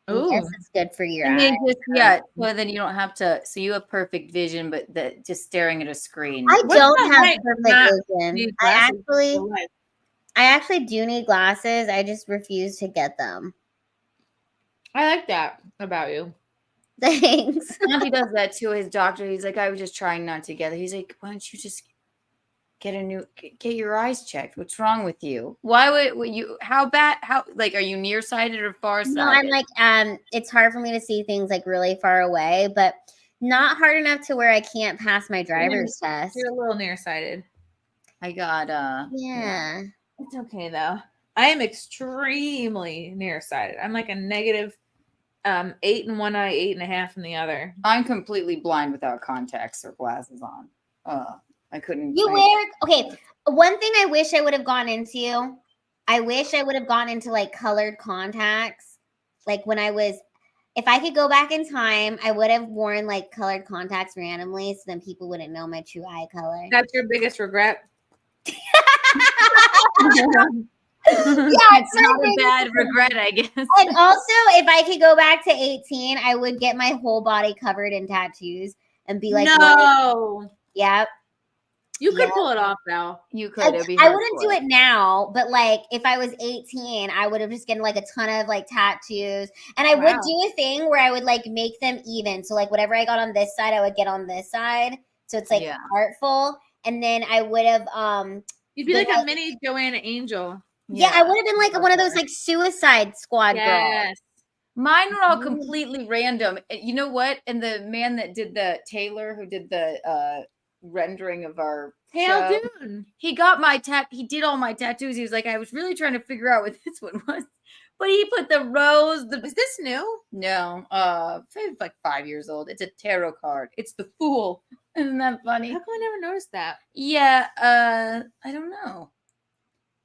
I guess Ooh. it's good for your And eyes. then so then you don't have to. So you have perfect vision, but just staring at a screen. I What's don't that have like perfect not vision. need I glasses? actually do need glasses. I just refuse to get them. Oh. I like that about you. Thanks. He does that too. His doctor, he's like, I was just trying not to get it. He's like, why don't you just get your eyes checked? What's wrong with you? Why would you? How bad? How like are you nearsighted or farsighted? No, I'm like, it's hard for me to see things like really far away, but not hard enough to where I can't pass my driver's test. You're a little nearsighted. I got Yeah. It's okay though. I am extremely nearsighted. I'm like a negative 8 in one eye, 8.5 in the other. I'm completely blind without contacts or glasses on. I couldn't. You wear okay. One thing I wish I would have gone into, I wish I would have gone into like colored contacts. Like when I was if I could go back in time, I would have worn like colored contacts randomly, so then people wouldn't know my true eye color. That's your biggest regret. It's not a bad regret, I guess. And also, if I could go back to 18, I would get my whole body covered in tattoos and be like, no. Yep. You could pull it off though. You could. It'd be I wouldn't do hardcore. it now, but like if I was 18, I would have just gotten like a ton of like tattoos. And I would do a thing where I would like make them even. So like whatever I got on this side, I would get on this side. So it's like artful. And then I would have you'd be like a mini Joanna Angel. Yeah, I would have been like one of those like Suicide Squad girls. Mine were all completely random. You know what? And the man that did Taylor, who did the rendering of our show, Dune. He got my he did all my tattoos. He was like, I was really trying to figure out what this one was. But he put the rose. Is this new? No, it's like 5 years old. It's a tarot card. It's the Fool. Isn't that funny? How come I never noticed that? Yeah, I don't know.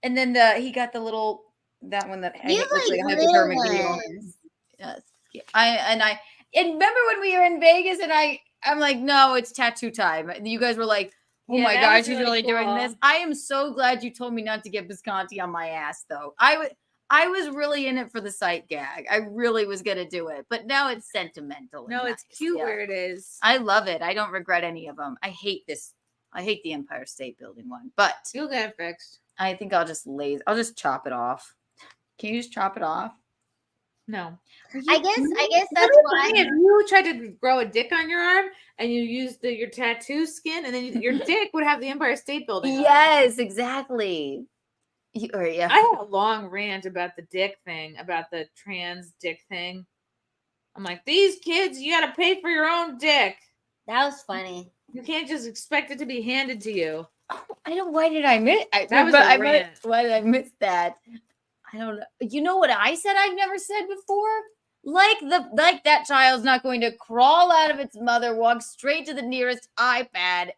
And then he got the little that one that you looks like like a little hypodermic ones. Yes. I remember when we were in Vegas and I'm like, no, it's tattoo time. And you guys were like, oh my gosh, she's really doing this. I am so glad you told me not to get Visconti on my ass, though. I was really in it for the sight gag. I really was gonna do it, but now it's sentimental. No, it's cute where it is. I love it. I don't regret any of them. I hate this. I hate the Empire State Building one, but you'll get it fixed. I think I'll just chop it off. Can you just chop it off? No. I guess that's why. If you tried to grow a dick on your arm and you used your tattoo skin, and then your dick would have the Empire State Building. Yes, exactly. I had a long rant about the dick thing, about the trans dick thing. I'm like, these kids, you got to pay for your own dick. That was funny. You can't just expect it to be handed to you. I don't. Why did I miss? That was a rant. Why did I miss that? I don't know. You know what I said? I've never said before. Like that child's not going to crawl out of its mother, walk straight to the nearest iPad,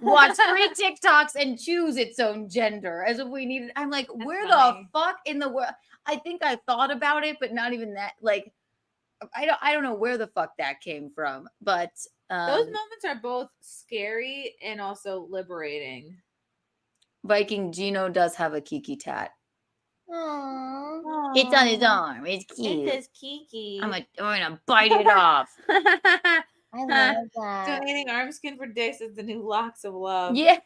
watch 3 TikToks, and choose its own gender. As if we needed. I'm like, that's where funny. The fuck in the world? I think I thought about it, but not even that. Like, I don't know where the fuck that came from, but. Those moments are both scary and also liberating. Viking Gino does have a Kiki tat. Aww. It's on his arm. It's cute. It says Kiki. I'm gonna bite it off. I love that. Donating arm skin for dicks is the new locks of love. Yeah.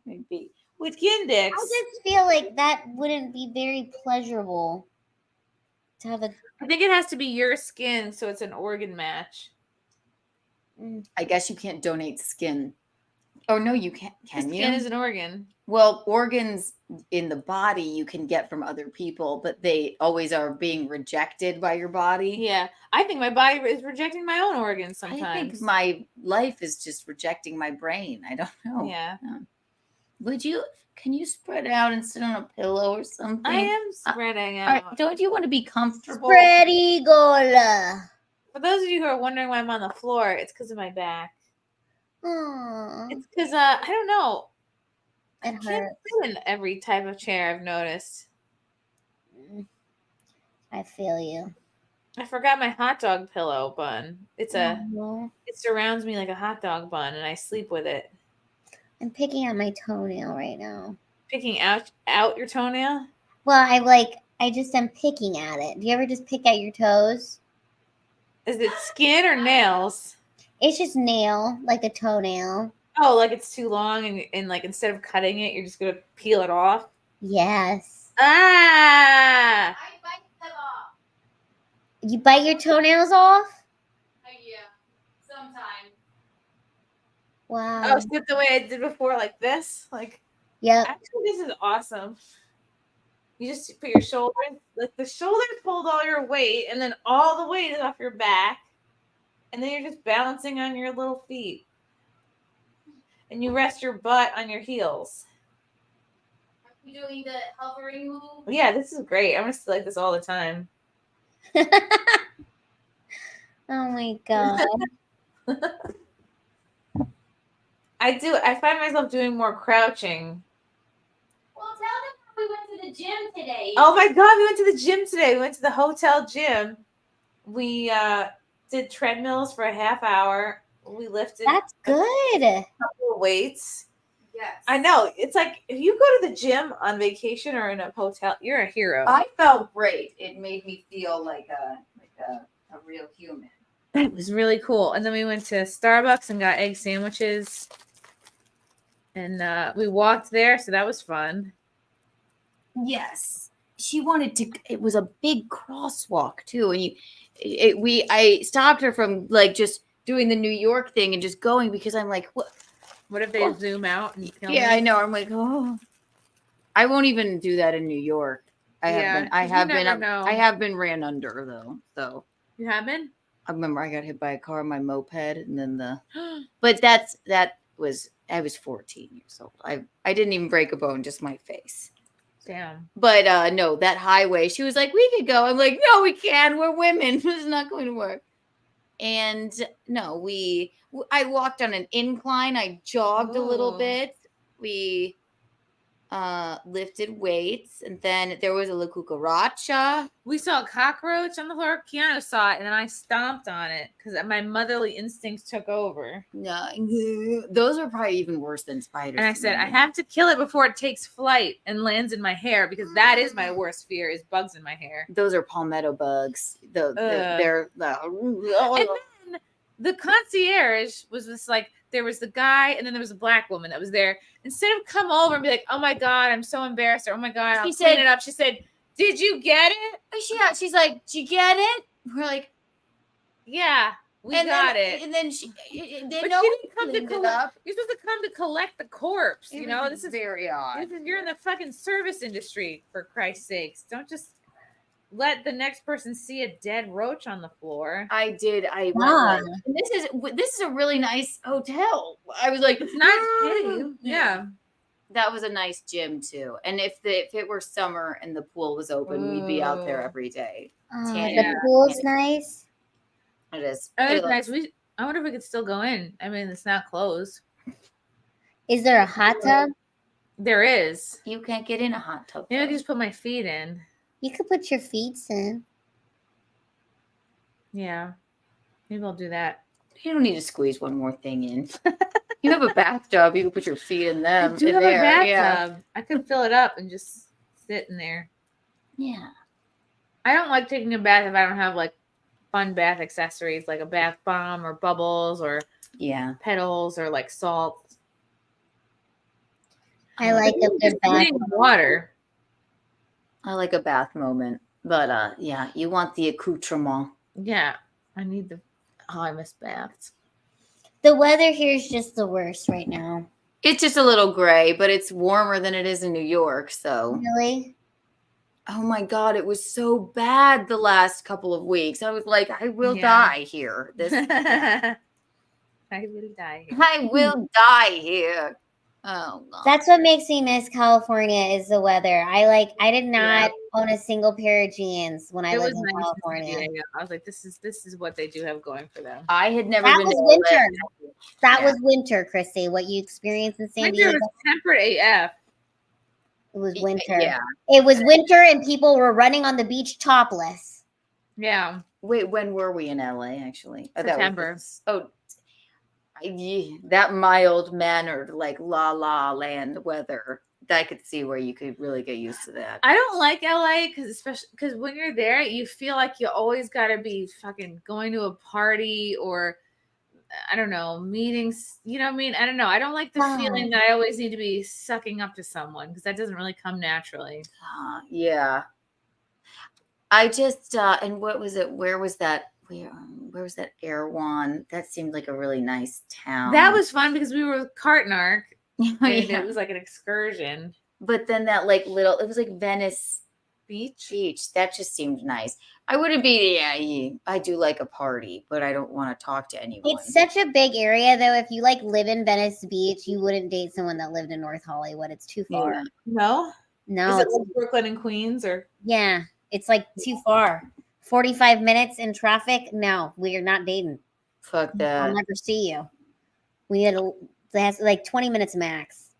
Maybe. With kin dicks. I just feel like that wouldn't be very pleasurable to have a. I think it has to be your skin, so it's an organ match. I guess you can't donate skin. Oh no, you can't. Can you? Skin is an organ. Well, organs in the body you can get from other people, but they always are being rejected by your body. Yeah, I think my body is rejecting my own organs sometimes. I think my life is just rejecting my brain. I don't know. Yeah. Can you spread out and sit on a pillow or something? I am spreading out. Don't you want to be comfortable? Spread eagle. For those of you who are wondering why I'm on the floor, it's because of my back. Aww. It's because I don't know. It I can't hurts. sit in every type of chair. I've noticed. I feel you. I forgot my hot dog pillow bun. It surrounds me like a hot dog bun, and I sleep with it. I'm picking at my toenail right now. Picking out your toenail? Well, I just am picking at it. Do you ever just pick at your toes? Is it skin or nails? It's just nail, like a toenail. Oh, like it's too long, and like instead of cutting it, you're just gonna peel it off? Yes. Ah! I bite them off. You bite your toenails off? Yeah, sometimes. Wow. Oh, so the way I did before, like this? Like, Yep. actually, this is awesome. You just put your shoulders, like the shoulders hold all your weight, and then all the weight is off your back. And then you're just balancing on your little feet. And you rest your butt on your heels. Are you doing the hovering move? Yeah, this is great. I'm going to like this all the time. Oh my God. I find myself doing more crouching. Well, tell them we went to the gym today. Oh my God, we went to the gym today. We went to the hotel gym. We did treadmills for a half hour. We lifted That's good. a couple of weights. Yes. I know. It's like if you go to the gym on vacation or in a hotel, you're a hero. I felt great. It made me feel like a real human. It was really cool. And then we went to Starbucks and got egg sandwiches. And we walked there, so that was fun. Yes. She wanted to. It was a big crosswalk too, and I stopped her from like just doing the New York thing and just going because I'm like, what? What if they zoom out and kill Yeah, me? I know. I'm like, oh, I won't even do that in New York. I have been ran under though. So You have been? I remember I got hit by a car on my moped, and then but I was 14 years old. I didn't even break a bone, just my face. Damn. But no, that highway, she was like, we could go. I'm like, no, we can't. We're women. This is not going to work. And no, I walked on an incline. I jogged a little bit. We lifted weights, and then there was a la cucaracha. We saw a cockroach on the floor. Keanu saw it, and then I stomped on it because my motherly instincts took over. No, those are probably even worse than spiders. And I said, I have to kill it before it takes flight and lands in my hair because that is my worst fear is bugs in my hair. Those are palmetto bugs. They're And then the concierge was just like, there was the guy and then there was a black woman that was there. Instead of come over and be like, oh my God, I'm so embarrassed. Or, oh my God, I'll clean it up. She said, did you get it? She's like, did you get it? We're like, yeah, we got it. And then But she didn't come to collect. You're supposed to come to collect the corpse. You know, this is very odd. You're in the fucking service industry, for Christ's sakes. Don't just let the next person see a dead roach on the floor. I did. Wow. This is a really nice hotel. I was like, It's not yeah. That was a nice gym too. And if it were summer and the pool was open, we'd be out there every day. The pool's nice. It is. Oh, it's nice. I wonder if we could still go in. I mean, it's not closed. Is there a hot tub? There is. You can't get in a hot tub. Maybe I can just put my feet in. You could put your feet in. Yeah. Maybe I'll do that. You don't need to squeeze one more thing in. You have a bathtub. You can put your feet in them. I do have a bathtub. Yeah. I could fill it up and just sit in there. Yeah. I don't like taking a bath if I don't have like fun bath accessories like a bath bomb or bubbles or pedals or like salt. I like a good bath. Water. I like a bath moment. But yeah, you want the accoutrement. Yeah. I need I miss baths. The weather here is just the worst right now. It's just a little gray, but it's warmer than it is in New York. So really, oh my God, it was so bad the last couple of weeks. I was like, I will die here. I will die here. I will die here. Oh God. That's what makes me miss California is the weather. I did not own a single pair of jeans when I lived in California. I was like, this is what they do have going for them. I had never That been was to winter. LA. That was winter, Chrissy. What you experienced in San Winter Diego. was tempered AF. It was winter. Yeah. It was winter and people were running on the beach topless. Yeah. Wait, when were we in LA actually? September. That mild mannered, like la la land weather. I could see where you could really get used to that. I don't like LA because when you're there, you feel like you always got to be fucking going to a party or I don't know, meetings. You know what I mean? I don't know. I don't like the feeling that I always need to be sucking up to someone because that doesn't really come naturally. Yeah. I just and what was it? Where was that? Where was that Erewhon? That seemed like a really nice town. That was fun because we were with Cartnark. And it was like an excursion. But then that like it was like Venice Beach. That just seemed nice. I wouldn't be, I do like a party, but I don't want to talk to anyone. It's such a big area, though. If you like live in Venice Beach, you wouldn't date someone that lived in North Hollywood. It's too far. Yeah. No? No. Is it like Brooklyn and Queens or? Yeah, it's like too far. 45 minutes in traffic. No, we are not dating. Fuck that. I'll never see you. We had like 20 minutes max.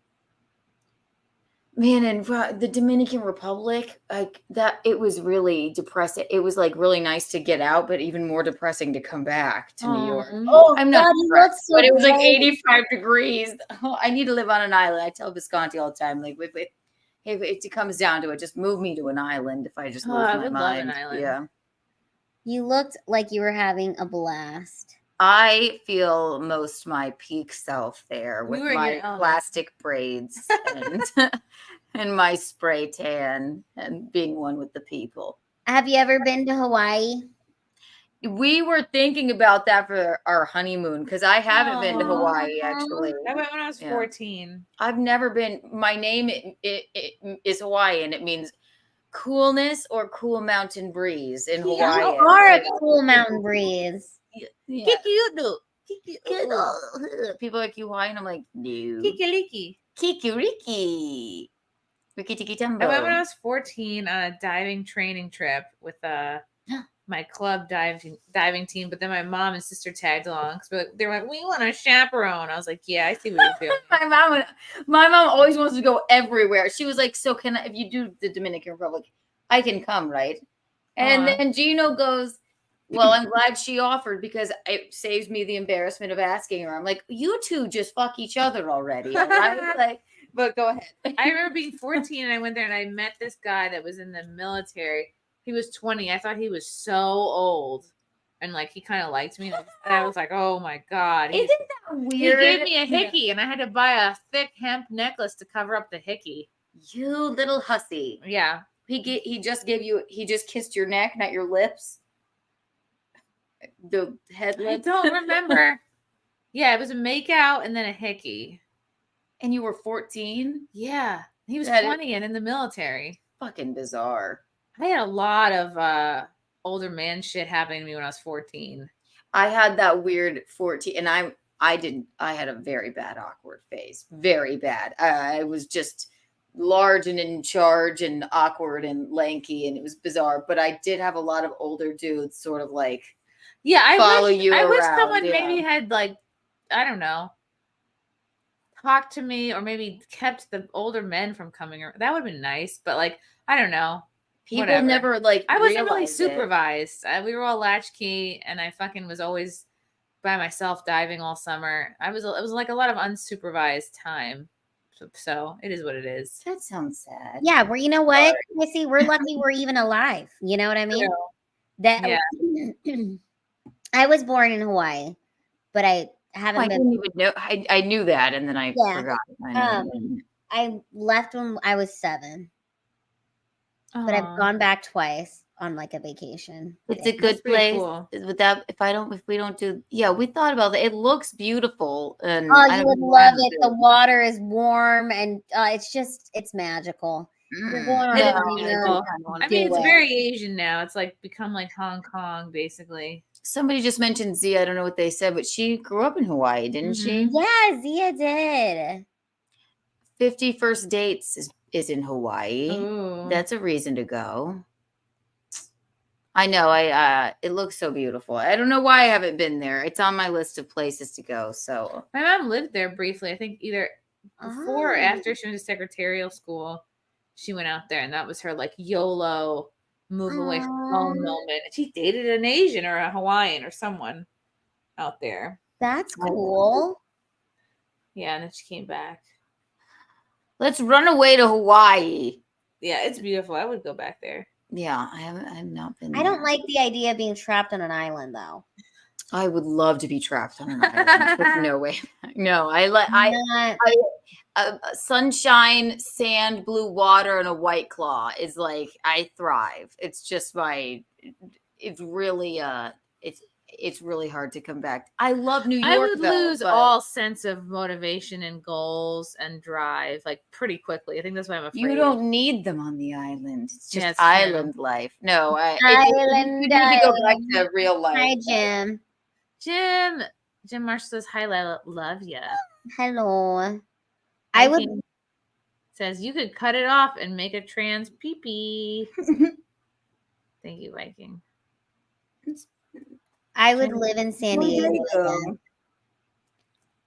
Man, and the Dominican Republic, like that, it was really depressing. It was like really nice to get out, but even more depressing to come back to New York. Oh, I'm not God, you look depressed, so but it was like great. 85 degrees. Oh, I need to live on an island. I tell Visconti all the time, like, if it comes down to it, just move me to an island if I just lose I my would mind. love an island. Yeah. You looked like you were having a blast. I feel most my peak self there with You were in my your element. plastic braids and and my spray tan and being one with the people. Have you ever been to Hawaii? We were thinking about that for our honeymoon because I haven't been to Hawaii actually. I went when I was 14. I've never been. My name it is Hawaiian. It means coolness or cool mountain breeze in Hawaii. You are a cool mountain breeze. Yeah. Kiki-udu. People like you Hawaiian. I'm like, no. Kikiliki. Kikiriki. Riki tiki I went when I tumbo. was 14 on a diving training trip with my club diving team, but then my mom and sister tagged along because they were like, we want a chaperone. I was like, yeah, I see what you're doing. My mom always wants to go everywhere. She was like, so can I, if you do the Dominican Republic, I can come, right? And then Gino goes, well, I'm glad she offered because it saves me the embarrassment of asking her. I'm like, you two just fuck each other already, all right? Like, but go ahead. I remember being 14 and I went there and I met this guy that was in the military. He was 20. I thought he was so old. And like he kind of liked me. And I was like, oh my God. Isn't that weird? He gave me a hickey and I had to buy a thick hemp necklace to cover up the hickey. You little hussy. Yeah. He just kissed your neck, not your lips. The head I lips. don't remember. Yeah, it was a makeout and then a hickey. And you were 14? Yeah. He was That 20 and in the military. Fucking bizarre. I had a lot of older man shit happening to me when I was 14. I had that weird 14 and I had a very bad awkward phase. Very bad. I was just large and in charge and awkward and lanky and it was bizarre. But I did have a lot of older dudes sort of like follow you around. I wish someone maybe had like, I don't know, talked to me or maybe kept the older men from coming around. That would have been nice. But like, I don't know. People Whatever. never like I wasn't really realized it. supervised. We were all latchkey and I fucking was always by myself diving all summer. It was like a lot of unsupervised time. So it is what it is. That sounds sad. Yeah, well, you know what, Missy? We're lucky we're even alive. You know what I mean? That I was born in Hawaii, but I haven't I didn't even know. I knew that, and then I forgot. I left when I was 7, but I've gone back twice on like a vacation. It's a good place. Cool. If we don't do, we thought about it. It looks beautiful, and you would love it. The water is warm, and it's magical. You're going on I mean, it's very Asian now. It's like become like Hong Kong, basically. Somebody just mentioned Zia. I don't know what they said, but she grew up in Hawaii, didn't she? Yeah, Zia did. 50 First Dates is in Hawaii. Ooh. That's a reason to go. I know. It looks so beautiful. I don't know why I haven't been there. It's on my list of places to go. So my mom lived there briefly. I think either before or after she went to secretarial school, she went out there, and that was her like YOLO move away from home moment. She dated an Asian or a Hawaiian or someone out there. That's cool. Yeah, and then she came back. Let's run away to Hawaii. Yeah, it's beautiful. I would go back there. Yeah, I've not been there. I don't like the idea of being trapped on an island, though. I would love to be trapped on an island. There's no way. No, sunshine, sand, blue water, and a White Claw is like I thrive. It's just it's really it's really hard to come back. I love New York. I would lose all sense of motivation and goals and drive like pretty quickly. I think that's why I'm afraid. You don't need them on the island. It's just island life. No, island. You need to go back to real life. Hi, Jim. Jim Marshall says hi, Lila. Love ya. Hello. Says you could cut it off and make a trans pee-pee. Thank you, Viking. I would live in San Diego.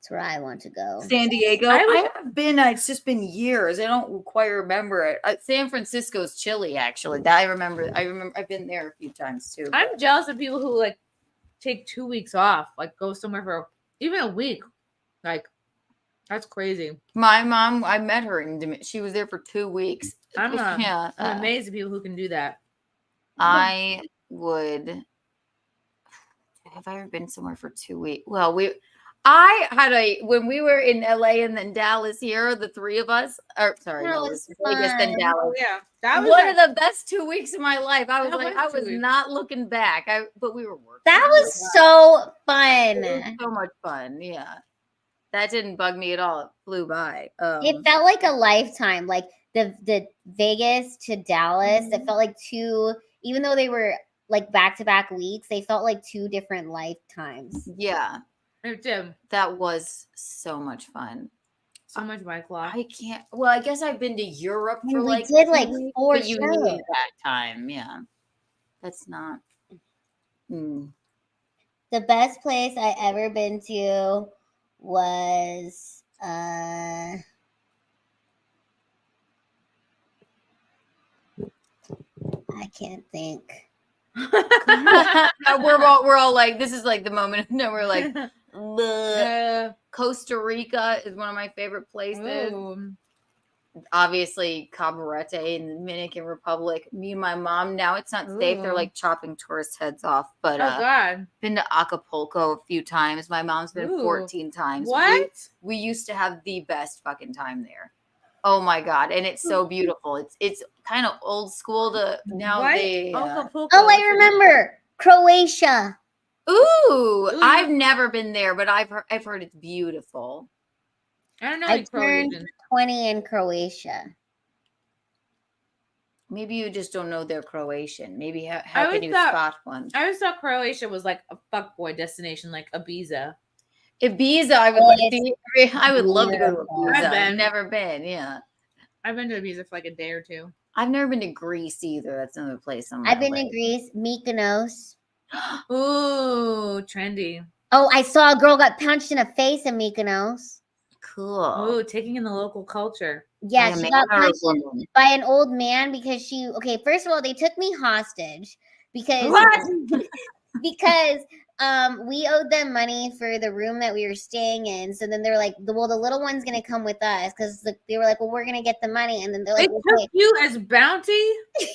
That's where I want to go. San Diego. I have been. It's just been years. I don't quite remember it. San Francisco's chilly, actually. That I remember. I've been there a few times too. I'm jealous of people who like take 2 weeks off, like go somewhere for even a week. Like that's crazy. My mom, I met her she was there for 2 weeks. I'm amazed at people who can do that. I would. Have I ever been somewhere for 2 weeks? Well, when we were in LA and then Dallas here, the three of us, or sorry, no, it was Vegas then Dallas. Yeah, that was one of the best 2 weeks of my life. I was like, I was 2 weeks. not looking back. But we were working. That was so fun. It was so much fun. Yeah, that didn't bug me at all. It flew by. It felt like a lifetime. Like the Vegas to Dallas, it felt like two. Even though they were like back-to-back weeks, they felt like two different lifetimes. Yeah. It did. That was so much fun. So much bike life. I can't. Well, I guess I've been to Europe for We did like 4 but you shows. need that time. Yeah. That's not. The best place I ever been to was I can't think. we're all like, this is like the moment. No, we're like, Costa Rica is one of my favorite places. Ooh. Obviously, Cabarete in the Dominican Republic. Me and my mom. Now it's not safe. They're like chopping tourists' heads off. But God, been to Acapulco a few times. My mom's been 14 times. What? We used to have the best fucking time there. Oh my God. And it's so beautiful. It's kind of old school to now. Acapulco. Oh, I remember Croatia. Ooh, I've never been there, but I've heard it's beautiful. I don't know. I turned 20 in Croatia. Maybe you just don't know their Croatian. Maybe how can you spot one? I always thought Croatia was like a fuckboy destination, like Ibiza. Ibiza, I would love to go to Ibiza. I've never been. Yeah, I've been to Ibiza for like a day or two. I've never been to Greece either. That's another place I've been to Greece, Mykonos. Ooh, trendy. Oh, I saw a girl got punched in the face in Mykonos. Cool. Ooh, taking in the local culture. Yeah, she got punched by an old man because first of all, they took me hostage because we owed them money for the room that we were staying in. So then they're like, the little one's gonna come with us because they were like, well, we're gonna get the money, and then they're like, they took you as bounty.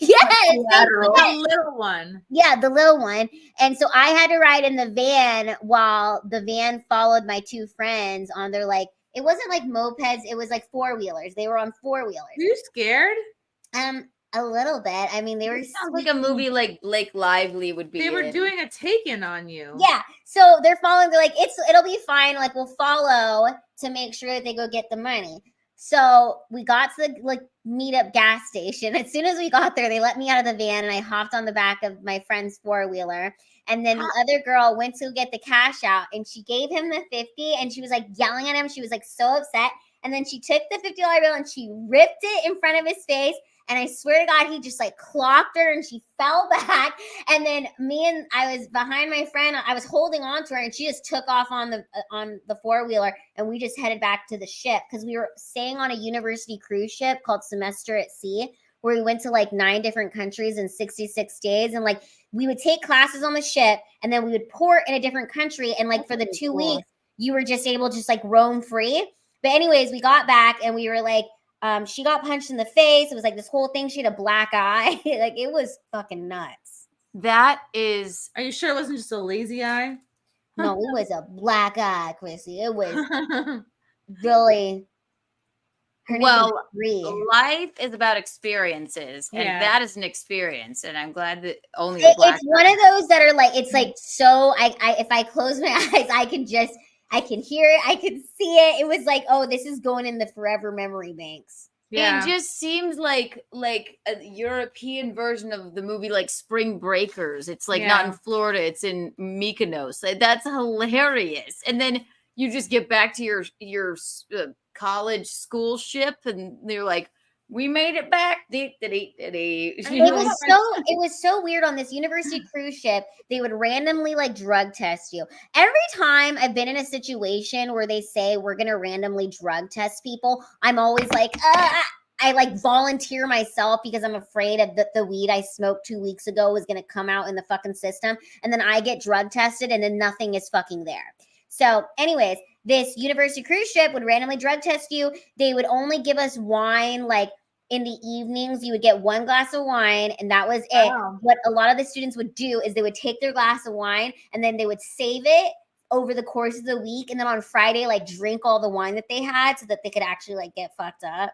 Yes, the little one. Yeah, the little one. And so I had to ride in the van while the van followed my two friends on their like. It wasn't like mopeds. It was like 4-wheelers. They were on 4-wheelers. Were you scared? A little bit. I mean, they were sounds like a movie like Blake Lively would be. They were doing a take-in on you. Yeah. So they're following. They're like, it'll be fine. Like we'll follow to make sure that they go get the money. So we got to the meetup gas station. As soon as we got there, they let me out of the van and I hopped on the back of my friend's 4-wheeler. And then the other girl went to get the cash out and she gave him the 50 and she was like yelling at him. She was like so upset. And then she took the $50 bill and she ripped it in front of his face. And I swear to God, he just like clocked her and she fell back. And then I was behind my friend. I was holding on to her and she just took off on the 4-wheeler. And we just headed back to the ship because we were staying on a university cruise ship called Semester at Sea, where we went to like 9 different countries in 66 days. And like we would take classes on the ship and then we would port in a different country. And like for the 2 weeks, you were just able to just like roam free. But anyways, we got back and we were like, she got punched in the face. It was like this whole thing. She had a black eye. Like it was fucking nuts. That is. Are you sure it wasn't just a lazy eye? No, it was a black eye, Chrissy. It was really. Well, life is about experiences, and that is an experience. And I'm glad that only it's one of those that are like it's like so. If I close my eyes, I can hear it. I can see it. It was like, oh, this is going in the forever memory banks. Yeah. It just seems like a European version of the movie, like Spring Breakers. It's like not in Florida. It's in Mykonos. That's hilarious. And then you just get back to your college school ship and they're like, We made it back. It was so weird on this university cruise ship. They would randomly like drug test you. Every time I've been in a situation where they say we're gonna randomly drug test people, I'm always like, I like volunteer myself because I'm afraid of the weed I smoked 2 weeks ago was gonna come out in the fucking system, and then I get drug tested, and then nothing is fucking there. So, anyways, this university cruise ship would randomly drug test you. They would only give us wine like in the evenings. You would get one glass of wine, and that was it. Wow. What a lot of the students would do is they would take their glass of wine and then they would save it over the course of the week, and then on Friday, like drink all the wine that they had so that they could actually like get fucked up.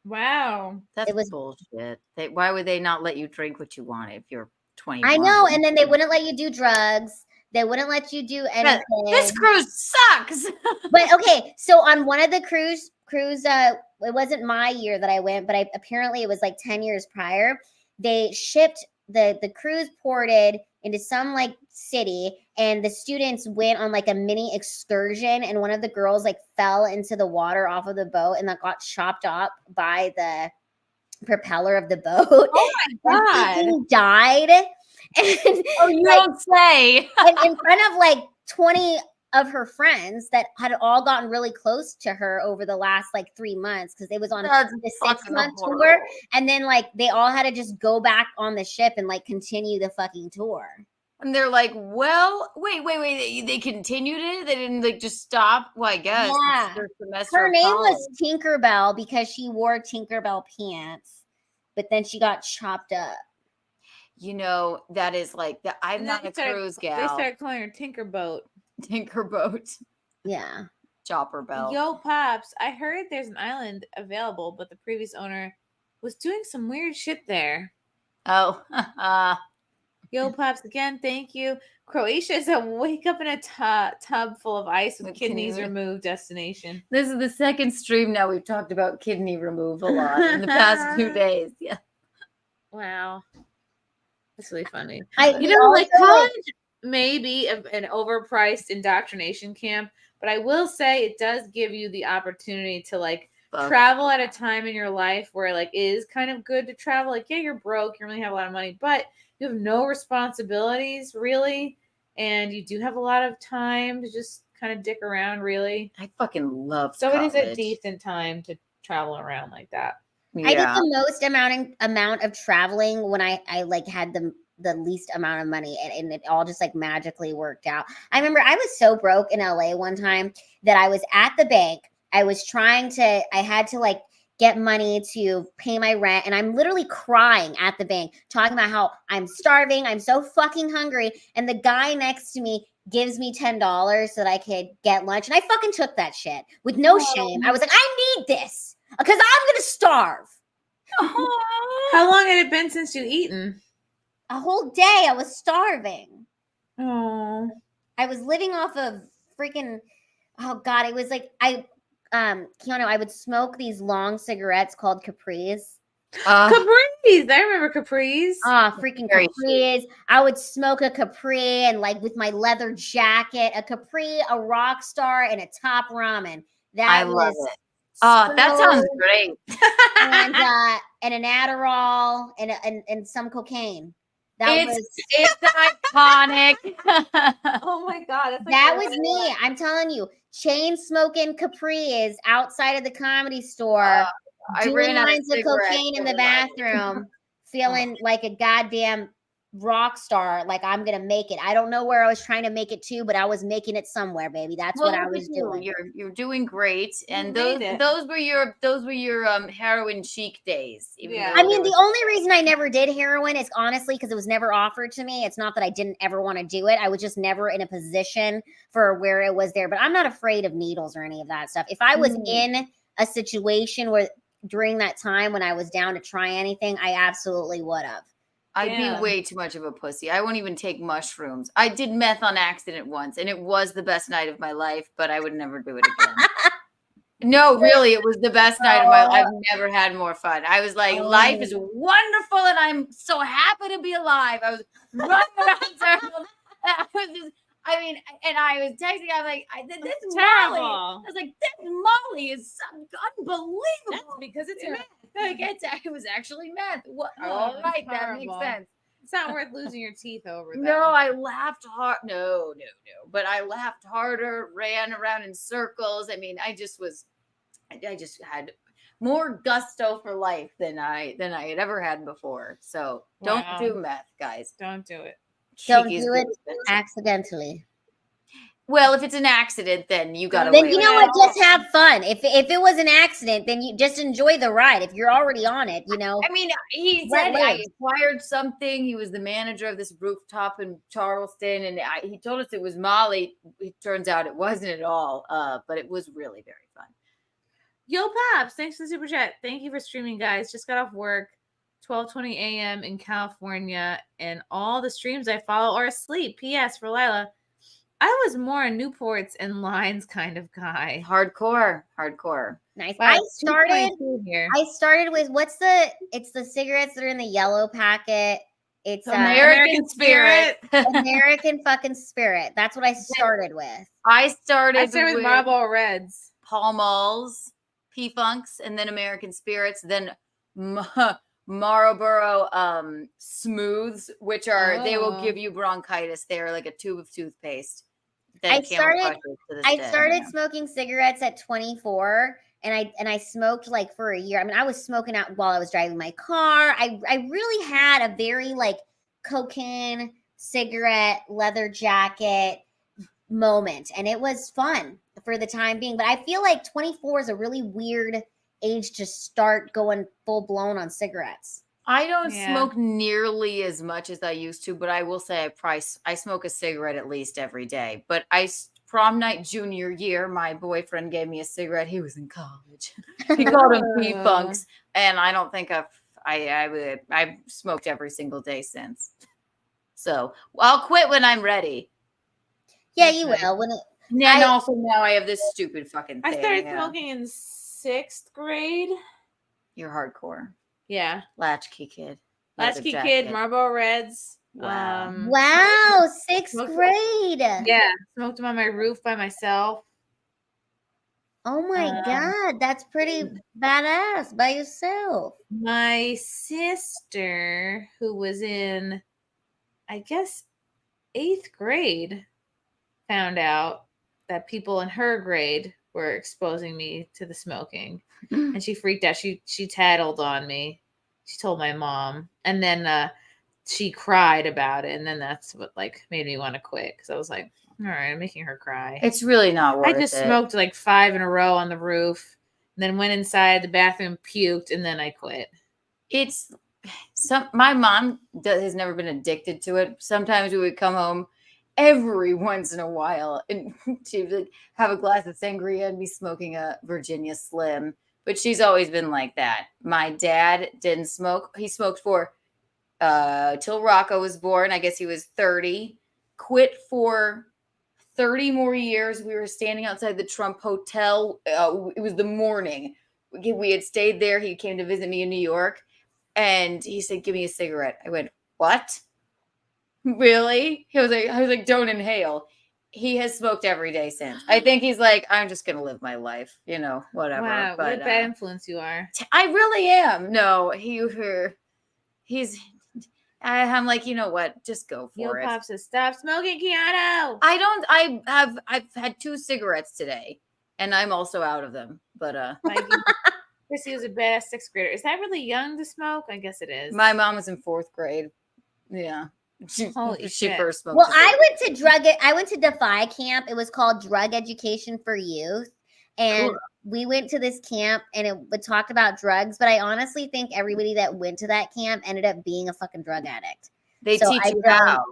Wow. That's bullshit. Why would they not let you drink what you want if you're 21? I know, and then they wouldn't let you do drugs. They wouldn't let you do anything. This cruise sucks. But okay, so on one of the cruise, it wasn't my year that I went, but apparently it was like 10 years prior. They shipped the cruise ported into some like city, and the students went on like a mini excursion, and one of the girls like fell into the water off of the boat and that got chopped up by the propeller of the boat. Oh my God. And died. And, oh, you don't say. And in front of like 20 of her friends that had all gotten really close to her over the last like 3 months, because it was on the 6-month tour, and then like they all had to just go back on the ship and like continue the fucking tour. And they're like, well, wait. They continued it? They didn't like just stop? Well, I guess. Yeah. Her name was Tinkerbell because she wore Tinkerbell pants, but then she got chopped up. You know, that is like that. I'm not a cruise gal. They started calling her Tinkerboat. Tinkerboat. Yeah. Chopper Bell. Yo, Pops, I heard there's an island available, but the previous owner was doing some weird shit there. Oh. Yo, Pops, again, thank you. Croatia is a wake up in a tub full of ice with kidneys removed destination. This is the second stream now we've talked about kidney removal a lot in the past 2 days. Yeah. Wow. That's really funny. Like college may be an overpriced indoctrination camp, but I will say it does give you the opportunity to like travel at a time in your life where like it is kind of good to travel. Like, yeah, you're broke, you don't really have a lot of money, but you have no responsibilities really, and you do have a lot of time to just kind of dick around. Really, I fucking love. So college. it is a decent time to travel around like that. Yeah. I did the most amount of traveling when I like had the least amount of money, and it all just like magically worked out. I remember I was so broke in LA one time that I was at the bank. I had to like get money to pay my rent, and I'm literally crying at the bank talking about how I'm starving, I'm so fucking hungry, and the guy next to me gives me $10 so that I could get lunch, and I fucking took that shit with no shame. I was like, I need this because I'm gonna starve. How long had it been since you'd eaten? A whole day. I was starving. Oh, I was living off of freaking. Oh God, it was like Keanu, I would smoke these long cigarettes called Capris. Capris. I remember Capris. Freaking Capris. I would smoke a Capri and like with my leather jacket, a Capri, a rock star, and a top ramen. I love it. Oh, that sounds great. and an Adderall and some cocaine. It's iconic. Oh my God. That was me. I'm telling you, chain smoking Capris outside of the Comedy Store. I ran lines of cocaine in the bathroom, feeling like a goddamn rock star, like I'm gonna make it. I don't know where I was trying to make it to, but I was making it somewhere, baby. That's what I was doing. You're doing great, and those were your heroin chic days. Yeah. I mean, the only reason I never did heroin is honestly because it was never offered to me. It's not that I didn't ever want to do it. I was just never in a position for where it was there. But I'm not afraid of needles or any of that stuff. If I was in a situation where during that time when I was down to try anything, I absolutely would have. I'd be way too much of a pussy. I won't even take mushrooms. I did meth on accident once, and it was the best night of my life, but I would never do it again. No, really, it was the best night of my life. I've never had more fun. I was like, life is wonderful, and I'm so happy to be alive. I was running around circles. I was texting. I'm like, this is Molly. I was like, this Molly is unbelievable. That's because it's meth. Like it was actually meth. What? Oh, All right, that's that makes horrible. sense. It's not worth losing your teeth over. Though. No, I laughed hard. No. But I laughed harder, ran around in circles. I mean, I just had more gusto for life than I had ever had before. So don't do meth, guys. Don't do it. Don't do it accidentally. Well, if it's an accident, then you gotta. Then you know what? Just have fun. If it was an accident, then you just enjoy the ride. If you're already on it, you know. I mean, he said I acquired something. He was the manager of this rooftop in Charleston, and he told us it was Molly. It turns out it wasn't at all. But it was really very fun. Yo, Pops! Thanks for the super chat. Thank you for streaming, guys. Just got off work. 12:20 a.m. in California, and all the streams I follow are asleep. P.S. for Lila. I was more a Newports and Lines kind of guy. Hardcore. Nice. Wow, I started with it's the cigarettes that are in the yellow packet. It's American Spirit. American fucking Spirit. That's what I started with. I started with Marlboro Reds, Pall Malls, P-Funks, and then American Spirits, then Marlboro Smooths, which are they will give you bronchitis. They're like a tube of toothpaste. I started smoking cigarettes at 24, and I smoked like for a year. I mean, I was smoking out while I was driving my car. I really had a very like cocaine, cigarette, leather jacket moment, and it was fun for the time being. But I feel like 24 is a really weird age to start going full blown on cigarettes. I don't smoke nearly as much as I used to, but I will say I smoke a cigarette at least every day. But prom night junior year, my boyfriend gave me a cigarette. He was in college. He called them P-Funks, and I don't think I've smoked every single day since. So I'll quit when I'm ready. Yeah, you will. Also now I have this stupid fucking thing. I started smoking in 6th grade. You're hardcore. Yeah. Latchkey kid. Marlboro Reds. Wow. Wow, 6th grade. Yeah. Smoked them on my roof by myself. Oh my God. That's pretty badass by yourself. My sister, who was in, I guess, 8th grade, found out that people in her grade were exposing me to the smoking. And she freaked out. She tattled on me. She told my mom. And then she cried about it. And then that's what like made me want to quit. Because I was like, all right, I'm making her cry. It's really not worth it. I just smoked like 5 in a row on the roof. And then went inside the bathroom, puked, and then I quit. My mom has never been addicted to it. Sometimes we would come home every once in a while and she would have a glass of sangria and be smoking a Virginia Slim. But she's always been like that. My dad didn't smoke. He smoked for till Rocco was born. I guess he was 30. Quit for 30 more years. We were standing outside the Trump Hotel. It was the morning. We had stayed there. He came to visit me in New York. And he said, give me a cigarette. I went, what? Really? I was like, don't inhale. He has smoked every day since. I think he's like, I'm just going to live my life, whatever. Wow, but, what a bad influence you are. I really am. No, I'm like, you know what? Just go for it. Pop says, stop smoking, Keanu. I've had 2 cigarettes today and I'm also out of them, but, Chrissie was a badass 6th grader. Is that really young to smoke? I guess it is. My mom was in 4th grade. Yeah. She first smoked. Well, I went to Defy camp. It was called Drug Education for Youth. And we went to this camp and it talked about drugs. But I honestly think everybody that went to that camp ended up being a fucking drug addict. They teach you how.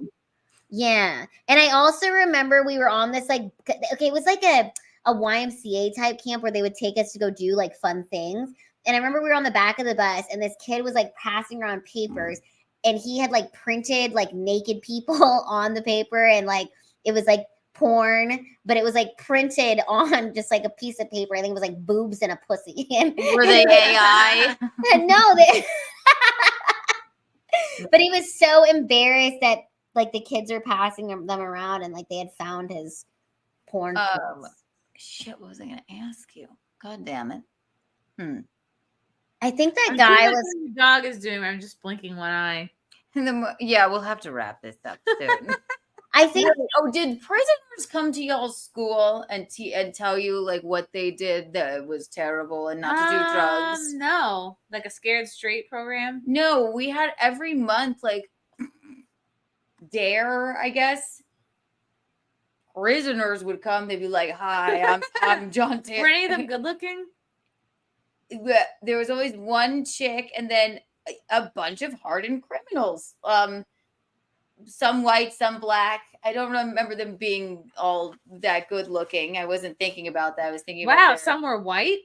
Yeah. And I also remember we were on this it was like a YMCA type camp where they would take us to go do like fun things. And I remember we were on the back of the bus and this kid was like passing around papers. And he had like printed like naked people on the paper and like it was like porn, but it was like printed on just like a piece of paper. I think it was like boobs and a pussy. And were they AI? No, but he was so embarrassed that like the kids are passing them around and like they had found his porn. Shit, what was I going to ask you? God damn it. I think that I'm guy seeing was. what the dog is doing. I'm just blinking one eye. Yeah, we'll have to wrap this up soon. I think. Did prisoners come to y'all's school and tell you like what they did that was terrible and not to do drugs? No, like a scared straight program. No, we had every month like Dare, I guess. Prisoners would come. They'd be like, "Hi, I'm John Dare." Were any of them good looking? There was always one chick, and then a bunch of hardened criminals. Some white, some black. I don't remember them being all that good looking. I wasn't thinking about that. I was thinking about some were white.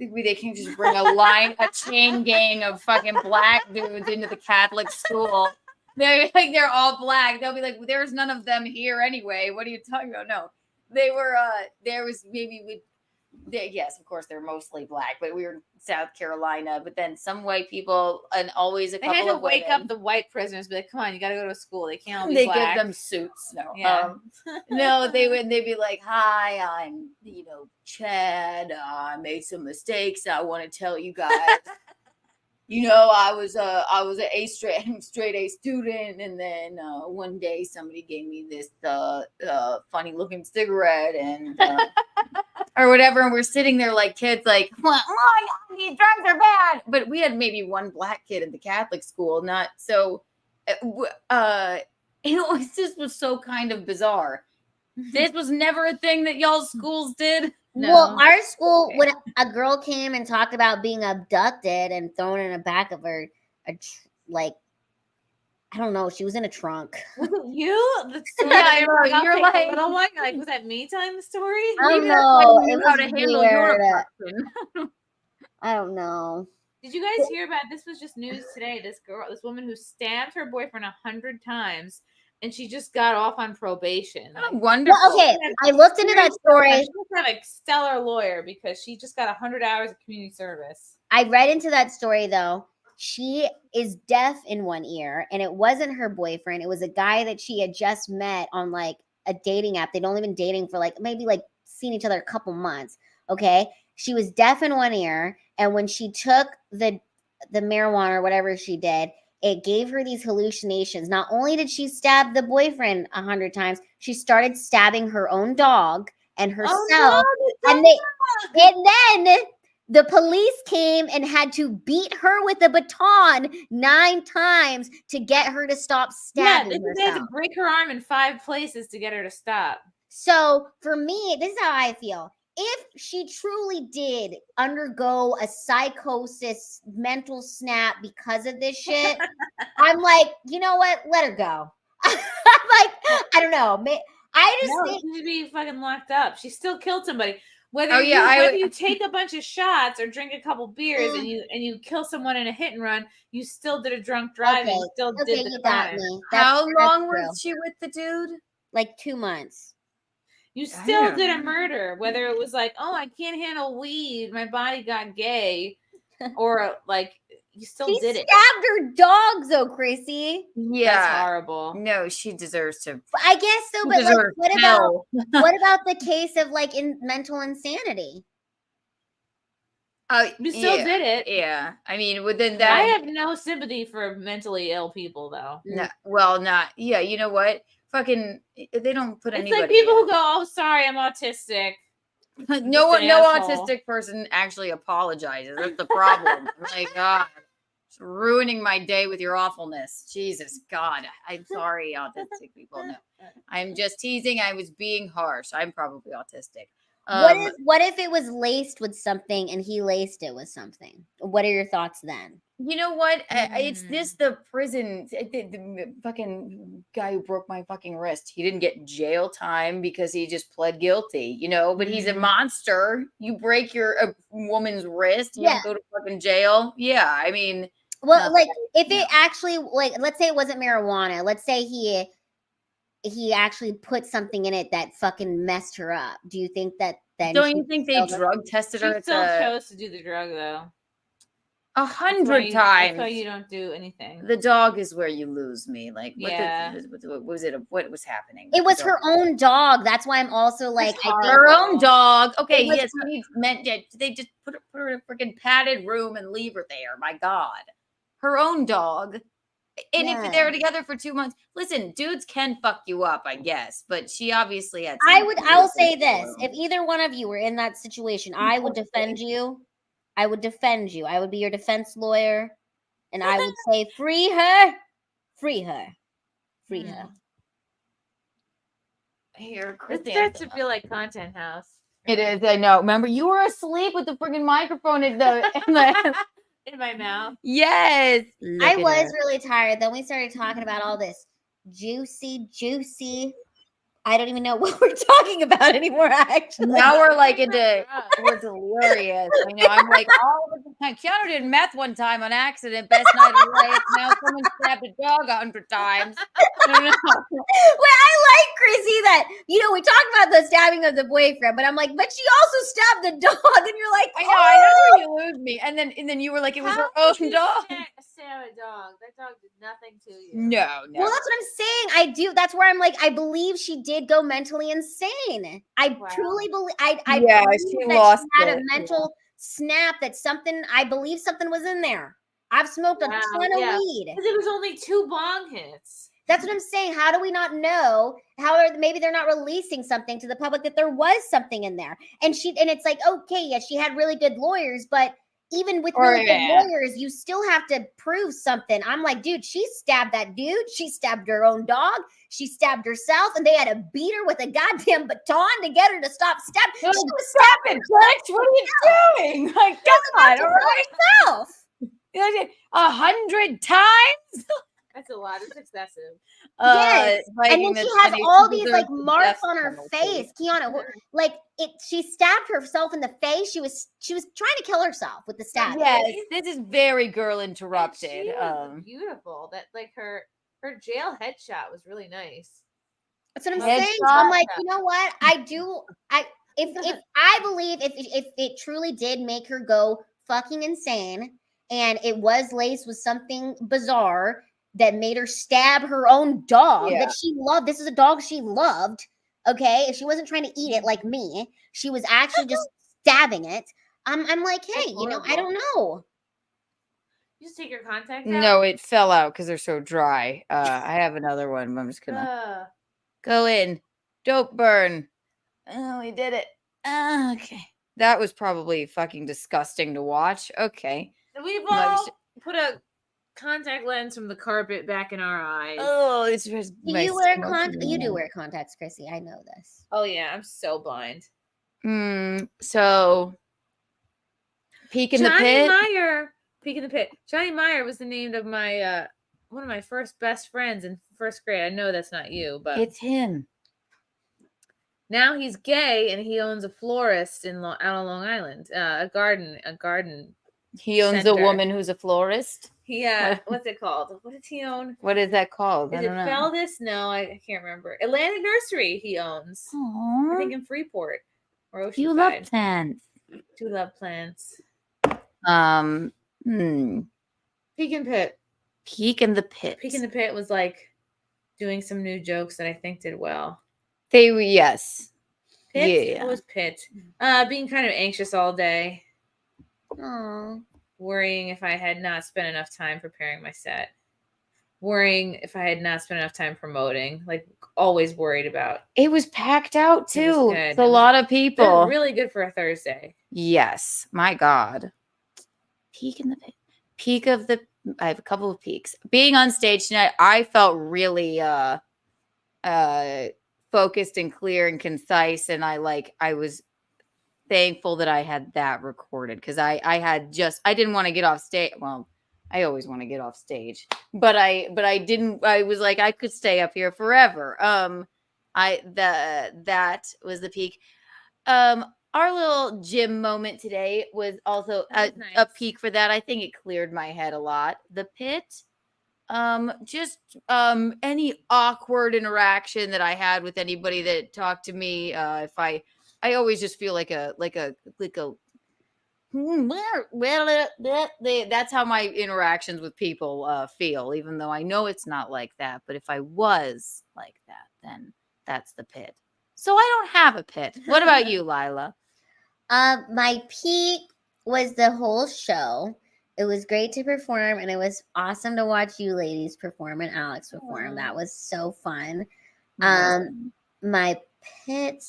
They can just bring a chain gang of fucking black dudes into the Catholic school. They're all black. They'll be like, there's none of them here anyway. What are you talking about? No, they were. There was maybe yes, of course, they're mostly black, but we were in South Carolina. But then some white people, and always a couple of They had to wake women. up the white prisoners, be like, "Come on, you got to go to school. They can't all be They black." give them suits. No, Yeah. no, they'd be like, "Hi, I'm Chad. I made some mistakes. I want to tell you guys." I was a straight A student, and then one day somebody gave me this funny looking cigarette and or whatever, and we're sitting there like kids, like, "Well, these drugs are bad." But we had maybe one black kid in the Catholic school, not so. It just was so kind of bizarre. This was never a thing that y'all's schools did. No. Well, our school, when a girl came and talked about being abducted and thrown in the back of her, I don't know, she was in a trunk. Was it you? Yeah, you're like, little one. Like, was that me telling the story? I don't Maybe know. that's It how was to handle your weird. person. I don't know. Did you guys hear about this? Was just news today. This woman who stabbed her boyfriend 100 times, and she just got off on probation. Like, Wonderful. Well, okay, I looked into that story. She must have a stellar lawyer because she just got 100 hours of community service. I read into that story though. She is deaf in one ear, and it wasn't her boyfriend. It was a guy that she had just met on like a dating app. They'd only been dating for maybe seen each other a couple months. Okay. She was deaf in one ear, and when she took the marijuana or whatever she did, it gave her these hallucinations. Not only did she stab the boyfriend 100 times, she started stabbing her own dog and herself. Oh, no, and then the police came and had to beat her with a baton 9 times to get her to stop stabbing herself. They had to break her arm in 5 places to get her to stop. So for me, this is how I feel. If she truly did undergo a psychosis, mental snap because of this shit, I'm like, you know what? Let her go. I'm like, I don't know. I just think she should be fucking locked up. She still killed somebody. Whether you take a bunch of shots or drink a couple beers and you kill someone in a hit and run, you still did a drunk driving. You still did the crime. How long was she with the dude? Like 2 months. You still did a murder, whether it was like, oh, I can't handle weed, my body got gay, or like you still did it. Stabbed her dogs, though, Chrissy. Yeah, that's horrible. No, she deserves to. I guess so, but what about the case of in mental insanity? You still did it. Yeah, I mean, within that, I have no sympathy for mentally ill people, though. No, well, not. Yeah, you know what? Fucking, they don't put anybody. It's like people who go, "Oh, sorry, I'm autistic." No autistic person actually apologizes. That's the problem. My God, it's ruining my day with your awfulness. Jesus God, I'm sorry, autistic people. No, I'm just teasing. I was being harsh. I'm probably autistic. What if it was laced with something and he laced it with something? What are your thoughts then? You know what? It's the prison. The fucking guy who broke my fucking wrist. He didn't get jail time because he just pled guilty, but he's a monster. You break a woman's wrist, you don't go to fucking jail. Yeah, I mean. Well, if it actually, let's say it wasn't marijuana. Let's say he actually put something in it that fucking messed her up. Do you think that then? Don't you think they drug tested her? She still chose to do the drug though. 100 That's times. why you don't do anything. The dog is where you lose me. Like, Yeah. what was it? What was happening? It was her own dog. That's why I'm also like, I think Her own dog. Okay, It was yes, they just put her in a freaking padded room and leave her there. My God, her own dog. And if they were together for 2 months, listen, dudes can fuck you up, I guess, but she obviously had. I will say this: if either one of you were in that situation, I would defend you. I would defend you. I would be your defense lawyer, and I would say, free her, free her, free her. Here, It starts to feel like Content House. It is. I know. Remember, you were asleep with the freaking microphone in in my mouth. Yes. I was really tired. Then we started talking about all this juicy. I don't even know what we're talking about anymore, actually. Now we're like we're delirious. I know. I'm like, all of the time. Keanu did meth one time on accident. Best night of life. Now someone stabbed a dog 100 times. I don't know. Well, I like Chrissy that, we talked about the stabbing of the boyfriend, but I'm like, but she also stabbed the dog. And you're like, I know where you lose me. And then you were like, it was her own dog. Stab a dog. That dog did nothing to you. No. Well, that's what I'm saying. I do. That's where I'm like, I believe she did go mentally insane. I truly believe. I believe she that lost she had it. a mental snap that I believe something was in there. I've smoked a ton of weed. Because it was only 2 bong hits. That's what I'm saying. How do we not know? Maybe they're not releasing something to the public that there was something in there. And it's like, okay, yeah, she had really good lawyers, but even with really good lawyers, you still have to prove something. I'm like, dude, she stabbed that dude. She stabbed her own dog. She stabbed herself, and they had to beat her with a goddamn baton to get her to stop stabbing. She was stabbing. Bitch, what are you doing? My God, all right. Herself. 100 times? That's a lot. It's excessive. Yes. And then she has all these like marks on her face. Keanu, she stabbed herself in the face. She was trying to kill herself with the stab. Yes, this is very girl interrupted. She was beautiful. That her jail headshot was really nice. That's what I'm saying. So I'm like, you know what? If I believe if it truly did make her go fucking insane, and it was laced with something bizarre that made her stab her own dog that she loved. This is a dog she loved. Okay. If she wasn't trying to eat it like me, she was actually just stabbing it. I'm like, hey, I don't know. You just take your contacts out? No, it fell out because they're so dry. I have another one, but I'm just gonna go in. Don't burn. Oh, we did it. Okay. That was probably fucking disgusting to watch. Okay. We've all put a contact lens from the carpet back in our eyes. Oh, it's just. You wear You do wear contacts, Chrissy. I know this. Oh yeah, I'm so blind. So, peek in the pit. Peek in the pit. Johnny Meyer was the name of my one of my first best friends in first grade. I know that's not you, but it's him. Now he's gay and he owns a florist out on Long Island. A garden. He owns a woman who's a florist. What's it called? What does he own? What is that called? Is it Feldis? No, I can't remember. Atlantic Nursery he owns. Aww. I think in Freeport or Oceanside. You love plants. Do love plants. Peek in Pit. Peek in the Pit. Peek in the Pit was like doing some new jokes that I think did well. They were, yes. Pit? Yeah. What was Pit? Being kind of anxious all day. Aww. Worrying if I had not spent enough time preparing my set. Worrying if I had not spent enough time promoting. Like, always worried about. It was packed out, too. It's a lot of people. Really good for a Thursday. Yes. My God. Peek in the Pit. Peak of the... I have a couple of peaks. Being on stage tonight, I felt really focused and clear and concise. And I was thankful that I had that recorded because I didn't want to get off stage. Well, I always want to get off stage, but I didn't. I was like, I could stay up here forever. That was the peak. Our little gym moment today was also a peak for that. I think it cleared my head a lot. The pit, any awkward interaction that I had with anybody that talked to me. If I always just feel like a That's how my interactions with people feel, even though I know it's not like that. But if I was like that, then that's the pit. So I don't have a pit. What about you, Lila? My peak was the whole show. It was great to perform, and it was awesome to watch you ladies perform and Alex perform. That was so fun. My pit.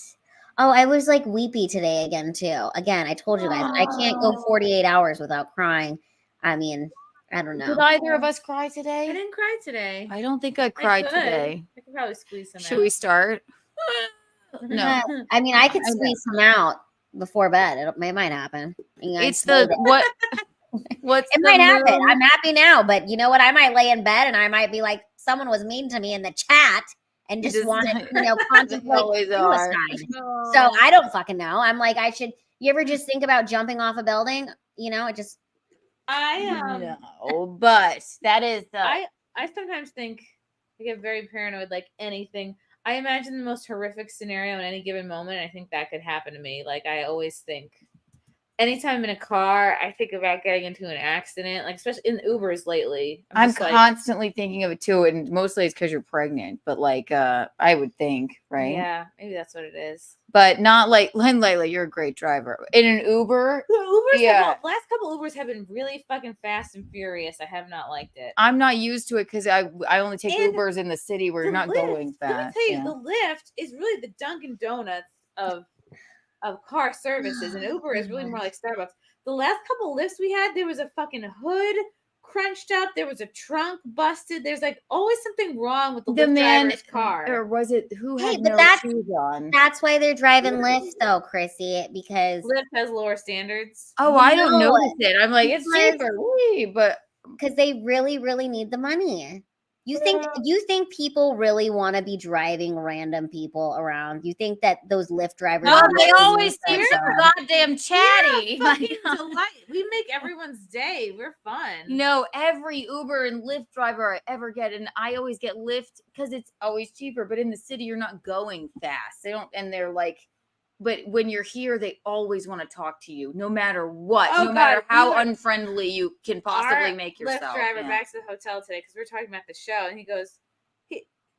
Oh, I was like weepy today again too. Again, I told you guys I can't go 48 hours without crying. I mean, I don't know. Did either of us cry today? I didn't cry today. I don't think I cried today. I could probably squeeze some Should out. we start? No. I mean, I could squeeze some out before bed. It might happen. It's the what? What's it might happen. I'm happy now, but you know what? I might lay in bed and I might be like, someone was mean to me in the chat and just wanted, contemplate suicide. So I don't fucking know. I'm like, you ever just think about jumping off a building? It just. No, but that is the. I sometimes think I get very paranoid, like anything. I imagine the most horrific scenario in any given moment. I think that could happen to me. Like I always think. Anytime I'm in a car, I think about getting into an accident, like especially in Ubers lately. I'm constantly thinking of it too, and mostly it's because you're pregnant. But like, I would think, right? Yeah, maybe that's what it is. But not like Layla. You're a great driver in an Uber. The Ubers, yeah. Last couple Ubers have been really fucking fast and furious. I have not liked it. I'm not used to it because I only take Ubers in the city where you're not going fast. Let me tell you, the Lyft is really the Dunkin' Donuts of car services, and Uber is really more like Starbucks. The last couple Lyfts we had, there was a fucking hood crunched up, there was a trunk busted. There's like always something wrong with the Lyft driver's car. Or was it who had shoes on? That's why they're driving Lyft though, Chrissy, because Lyft has lower standards. Oh, I don't notice it. I'm like, it's cheaper, but because they really, really need the money. You think people really want to be driving random people around? You think that those Lyft drivers? No, they always seem so goddamn chatty. Delight. We make everyone's day. We're fun. No, every Uber and Lyft driver I ever get, and I always get Lyft because it's always cheaper. But in the city, you're not going fast. They don't, and they're like. But when you're here, they always want to talk to you, no matter what, no matter how unfriendly you can possibly make yourself. Lyft driver back to the hotel today because we were talking about the show, and he goes,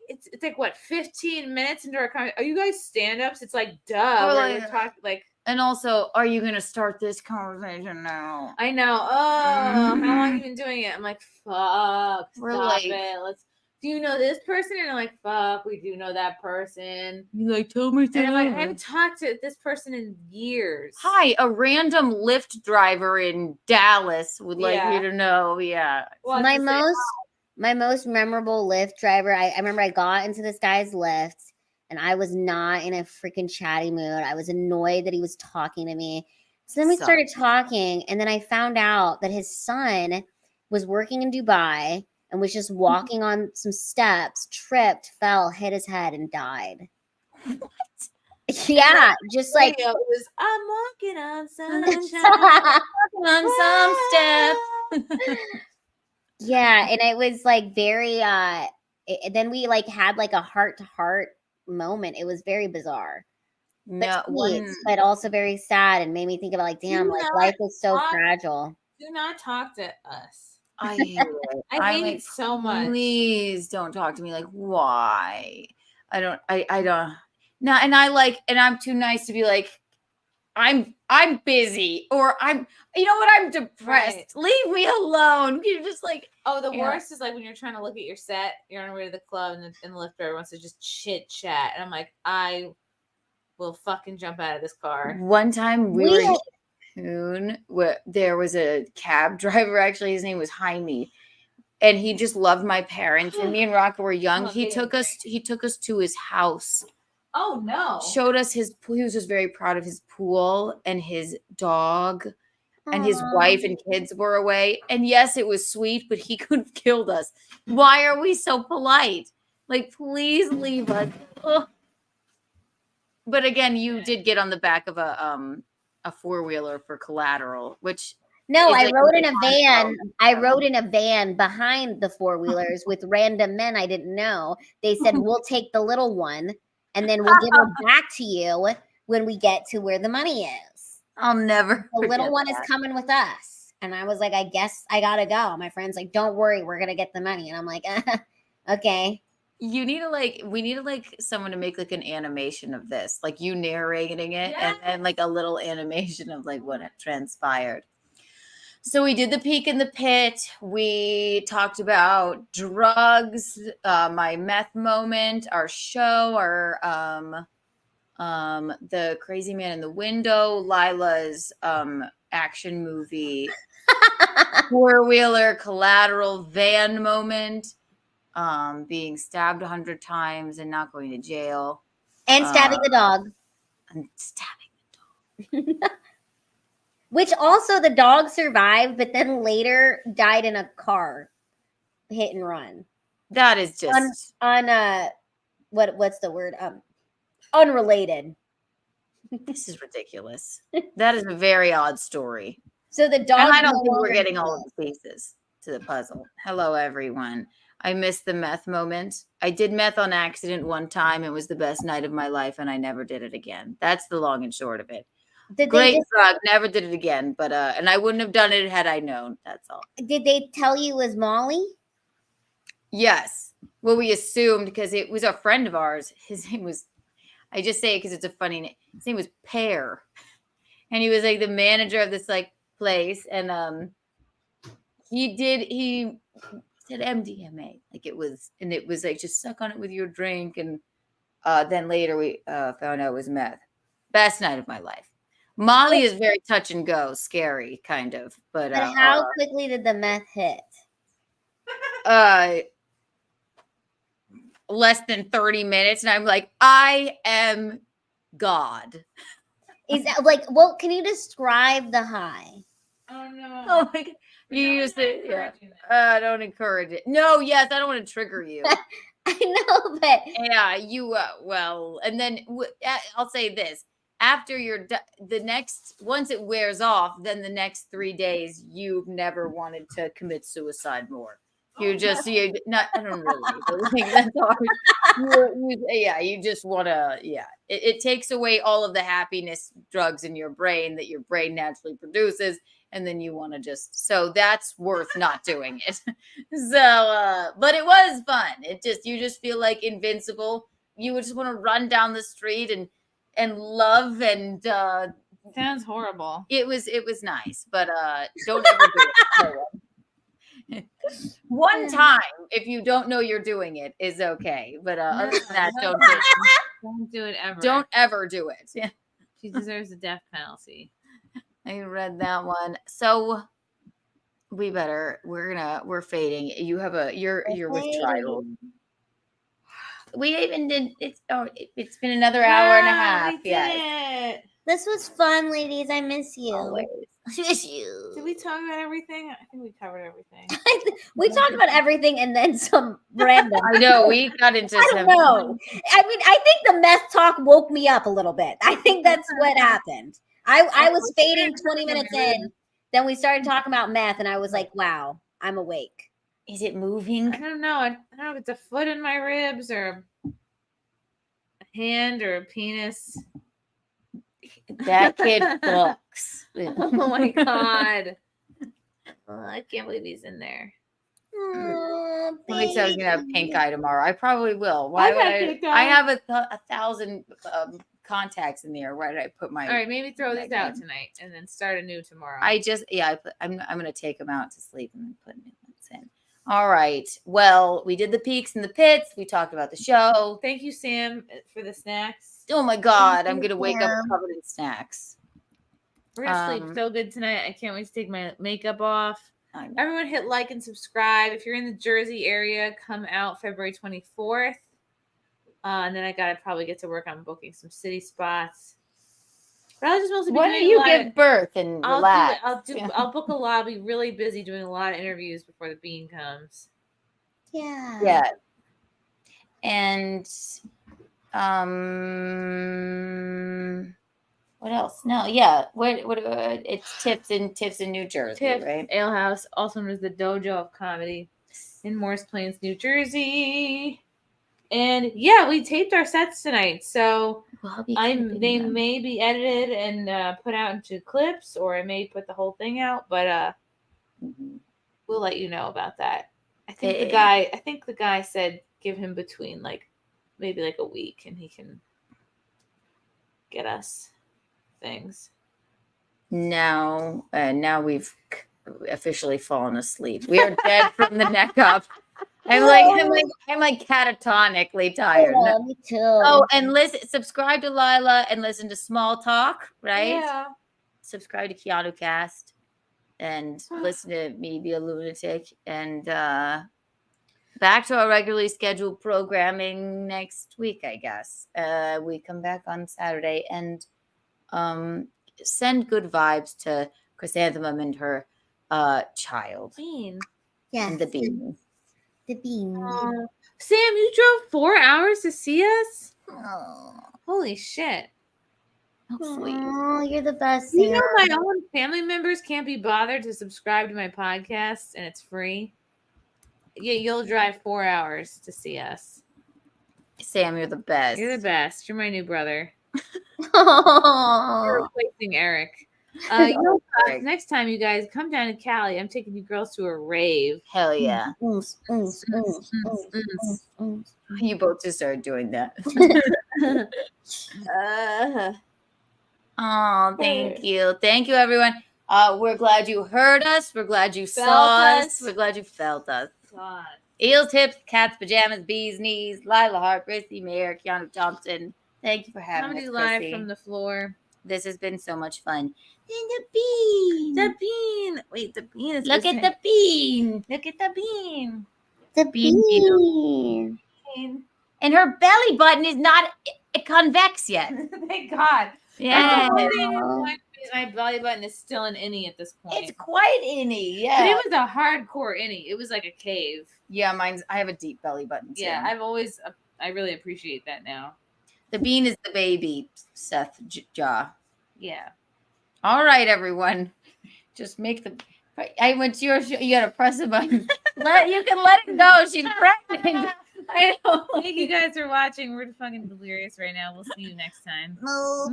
"It's like what 15 minutes into our conversation. Are you guys stand-ups? It's like duh. We're talking like." And also, are you gonna start this conversation now? I know. Oh, how long have you been doing it? I'm like, fuck. Stop it. Let's. Do you know this person? And I'm like, fuck, we do know that person. You like, tell me and I'm like, I haven't talked to this person in years. Hi, a random Lyft driver in Dallas would like you to know. Yeah. Well, my most memorable Lyft driver, I remember I got into this guy's Lyft and I was not in a freaking chatty mood. I was annoyed that he was talking to me. So then we started talking, and then I found out that his son was working in Dubai and was just walking on some steps, tripped, fell, hit his head, and died. What? Yeah, just like it was, I'm walking on sunshine, walking on some steps. Yeah, and it was like very. Then we like had like a heart-to-heart moment. It was very bizarre, but also very sad, and made me think about like, damn, like life is so fragile. Do not talk to us. I hate it. I hate it so much. Please don't talk to me. Like, why? I don't. No, and I'm too nice to be like, I'm busy, or you know what? I'm depressed. Right. Leave me alone. You're just like, the worst is like when you're trying to look at your set, you're on your way to the club, and the Lyft driver wants to just chit chat, and I'm like, I will fucking jump out of this car. One time we were in Cancun, where there was a cab driver. Actually, his name was Jaime, and he just loved my parents. And me and Rocco were young. He took us to his house. Oh no! Showed us his pool. He was just very proud of his pool and his dog, and his wife and kids were away. And yes, it was sweet, but he could have killed us. Why are we so polite? Like, please leave us. Ugh. But again, you did get on the back of a 4-wheeler for collateral, which no, I rode in a van. I rode in a van behind the 4-wheelers with random men I didn't know. They said, we'll take the little one and then we'll give her back to you when we get to where the money is. I'll never. The little forget one that. is coming with us. And I was like, I guess I gotta go. My friend's like, don't worry, we're gonna get the money. And I'm like, okay. You need to we need to someone to make like an animation of this, like you narrating it, and then like a little animation of like what transpired. So we did the peek in the pit. We talked about drugs, my meth moment, our show, our the crazy man in the window, Lila's action movie, four-wheeler collateral van moment, being stabbed 100 times and not going to jail. And stabbing the dog. And stabbing the dog. Which also the dog survived, but then later died in a car hit and run. That is just what's the word? Unrelated. This is ridiculous. That is a very odd story. So the dog. And I don't think we're getting all of the pieces to the puzzle. Hello, everyone. I missed the meth moment. I did meth on accident one time. It was the best night of my life, and I never did it again. That's the long and short of it. Great drug. Never did it again. But and I wouldn't have done it had I known. That's all. Did they tell you it was Molly? Yes. Well, we assumed because it was a friend of ours. His name was. I just say it because it's a funny name. His name was Pear, and he was like the manager of this like place, and he said MDMA, like it was like just suck on it with your drink, and then later we found out it was meth. Best night of my life. Molly is very touch and go, scary kind of, but how quickly did the meth hit? Less than 30 minutes, and I'm like, I am God. Is that like, well, can you describe the high? Oh no. Oh my God. You used it. Yeah. Don't encourage it. No, yes, I don't want to trigger you. I know, but yeah, you well, and then I'll say this. After once it wears off, then the next 3 days, you've never wanted to commit suicide more. I don't really. Like, that's hard. You just want to, It takes away all of the happiness drugs in your brain that your brain naturally produces. And then you want to so that's worth not doing it. So, but it was fun. You just feel like invincible. You would just want to run down the street and love and, sounds horrible. It was nice, but, don't ever do it. No one. One time, if you don't know you're doing it, is okay. But other than that, don't do it. Don't do it ever. Don't ever do it. Yeah. She deserves a death penalty. I read that one. So we're fading. You're with Tridal. We even did it's been another hour and a half. Yeah. This was fun, ladies. I miss you. Always. I miss you. Did we talk about everything? I think we covered everything. We talked about everything and then some random. I know we got into I don't know. I mean, I think the meth talk woke me up a little bit. I think that's what happened. I was fading 20 minutes in. Then we started talking about meth, and I was like, wow, I'm awake. Is it moving? I don't know. I don't know if it's a foot in my ribs or a hand or a penis. That kid books. Oh my God. Oh, I can't believe he's in there. Oh, Let me say I was gonna have pink eye tomorrow. I probably will. Why would I have a 1,000 contacts in there. Why did I put my? All right, maybe throw these out tonight and then start anew tomorrow. I'm gonna take them out to sleep and then put new ones in. All right. Well, we did the peaks and the pits. We talked about the show. Thank you, Sam, for the snacks. Oh my God, I'm gonna wake up covered in snacks. We're gonna sleep so good tonight. I can't wait to take my makeup off. Everyone hit like and subscribe. If you're in the Jersey area, come out February 24th. And then I gotta probably get to work on booking some city spots. But I'll just mostly be Why don't you give birth and relax? I'll book a lot. I'll be really busy doing a lot of interviews before the bean comes. Yeah. Yeah. And what else? No, yeah. What it's tips in New Jersey, right? Ale House, also known as the Dojo of Comedy in Morris Plains, New Jersey. And yeah, we taped our sets tonight, so they them. may be edited and put out into clips, or I may put the whole thing out, but we'll let you know about that. I think the guy said give him between maybe a week, and he can get us things. Now we've officially fallen asleep. We are dead from the neck up. I'm catatonically tired. Yeah, me too. Oh, and subscribe to Lila and listen to Small Talk, right? Yeah. Subscribe to Keanu Cast and listen to me be a lunatic. And back to our regularly scheduled programming next week, I guess. We come back on Saturday and send good vibes to Chrysanthemum and her child. Bean. Yes. And the bean. The bean. Sam, you drove 4 hours to see us? Oh, Holy shit. how sweet. Oh, you're the best. You know, Sam. my own family members can't be bothered to subscribe to my podcast, and it's free. Yeah, you'll drive 4 hours to see us. Sam, you're the best. You're the best. You're my new brother. You're Oh. replacing Eric. You know, next time you guys come down to Cali, I'm taking you girls to a rave. Hell yeah. Mm. You both just started doing that. Oh, thank you. Thank you, everyone. We're glad you heard us. We're glad you saw us. We're glad you felt us. God. Eels, tips, cats, pajamas, bees, knees, Lila Hart, Chrissie Mayr, Keanu Thompson. Thank you for having Comedy us, live Chrissy. from the floor. This has been so much fun. And the bean. The bean. Wait, the bean is Look at listening. the bean. Look at the bean. The Bean. bean. And her belly button is not convex yet. Thank God. Yeah. My belly button is still an innie at this point. It's quite innie, yeah. But it was a hardcore innie. It was like a cave. Yeah, I have a deep belly button too. Yeah, I really appreciate that now. The bean is the baby, Seth jaw. Yeah. All right, everyone. Just make I went to your show. You gotta press a button. You can let it go. She's pregnant. I know. Thank you guys for watching. We're fucking delirious right now. We'll see you next time.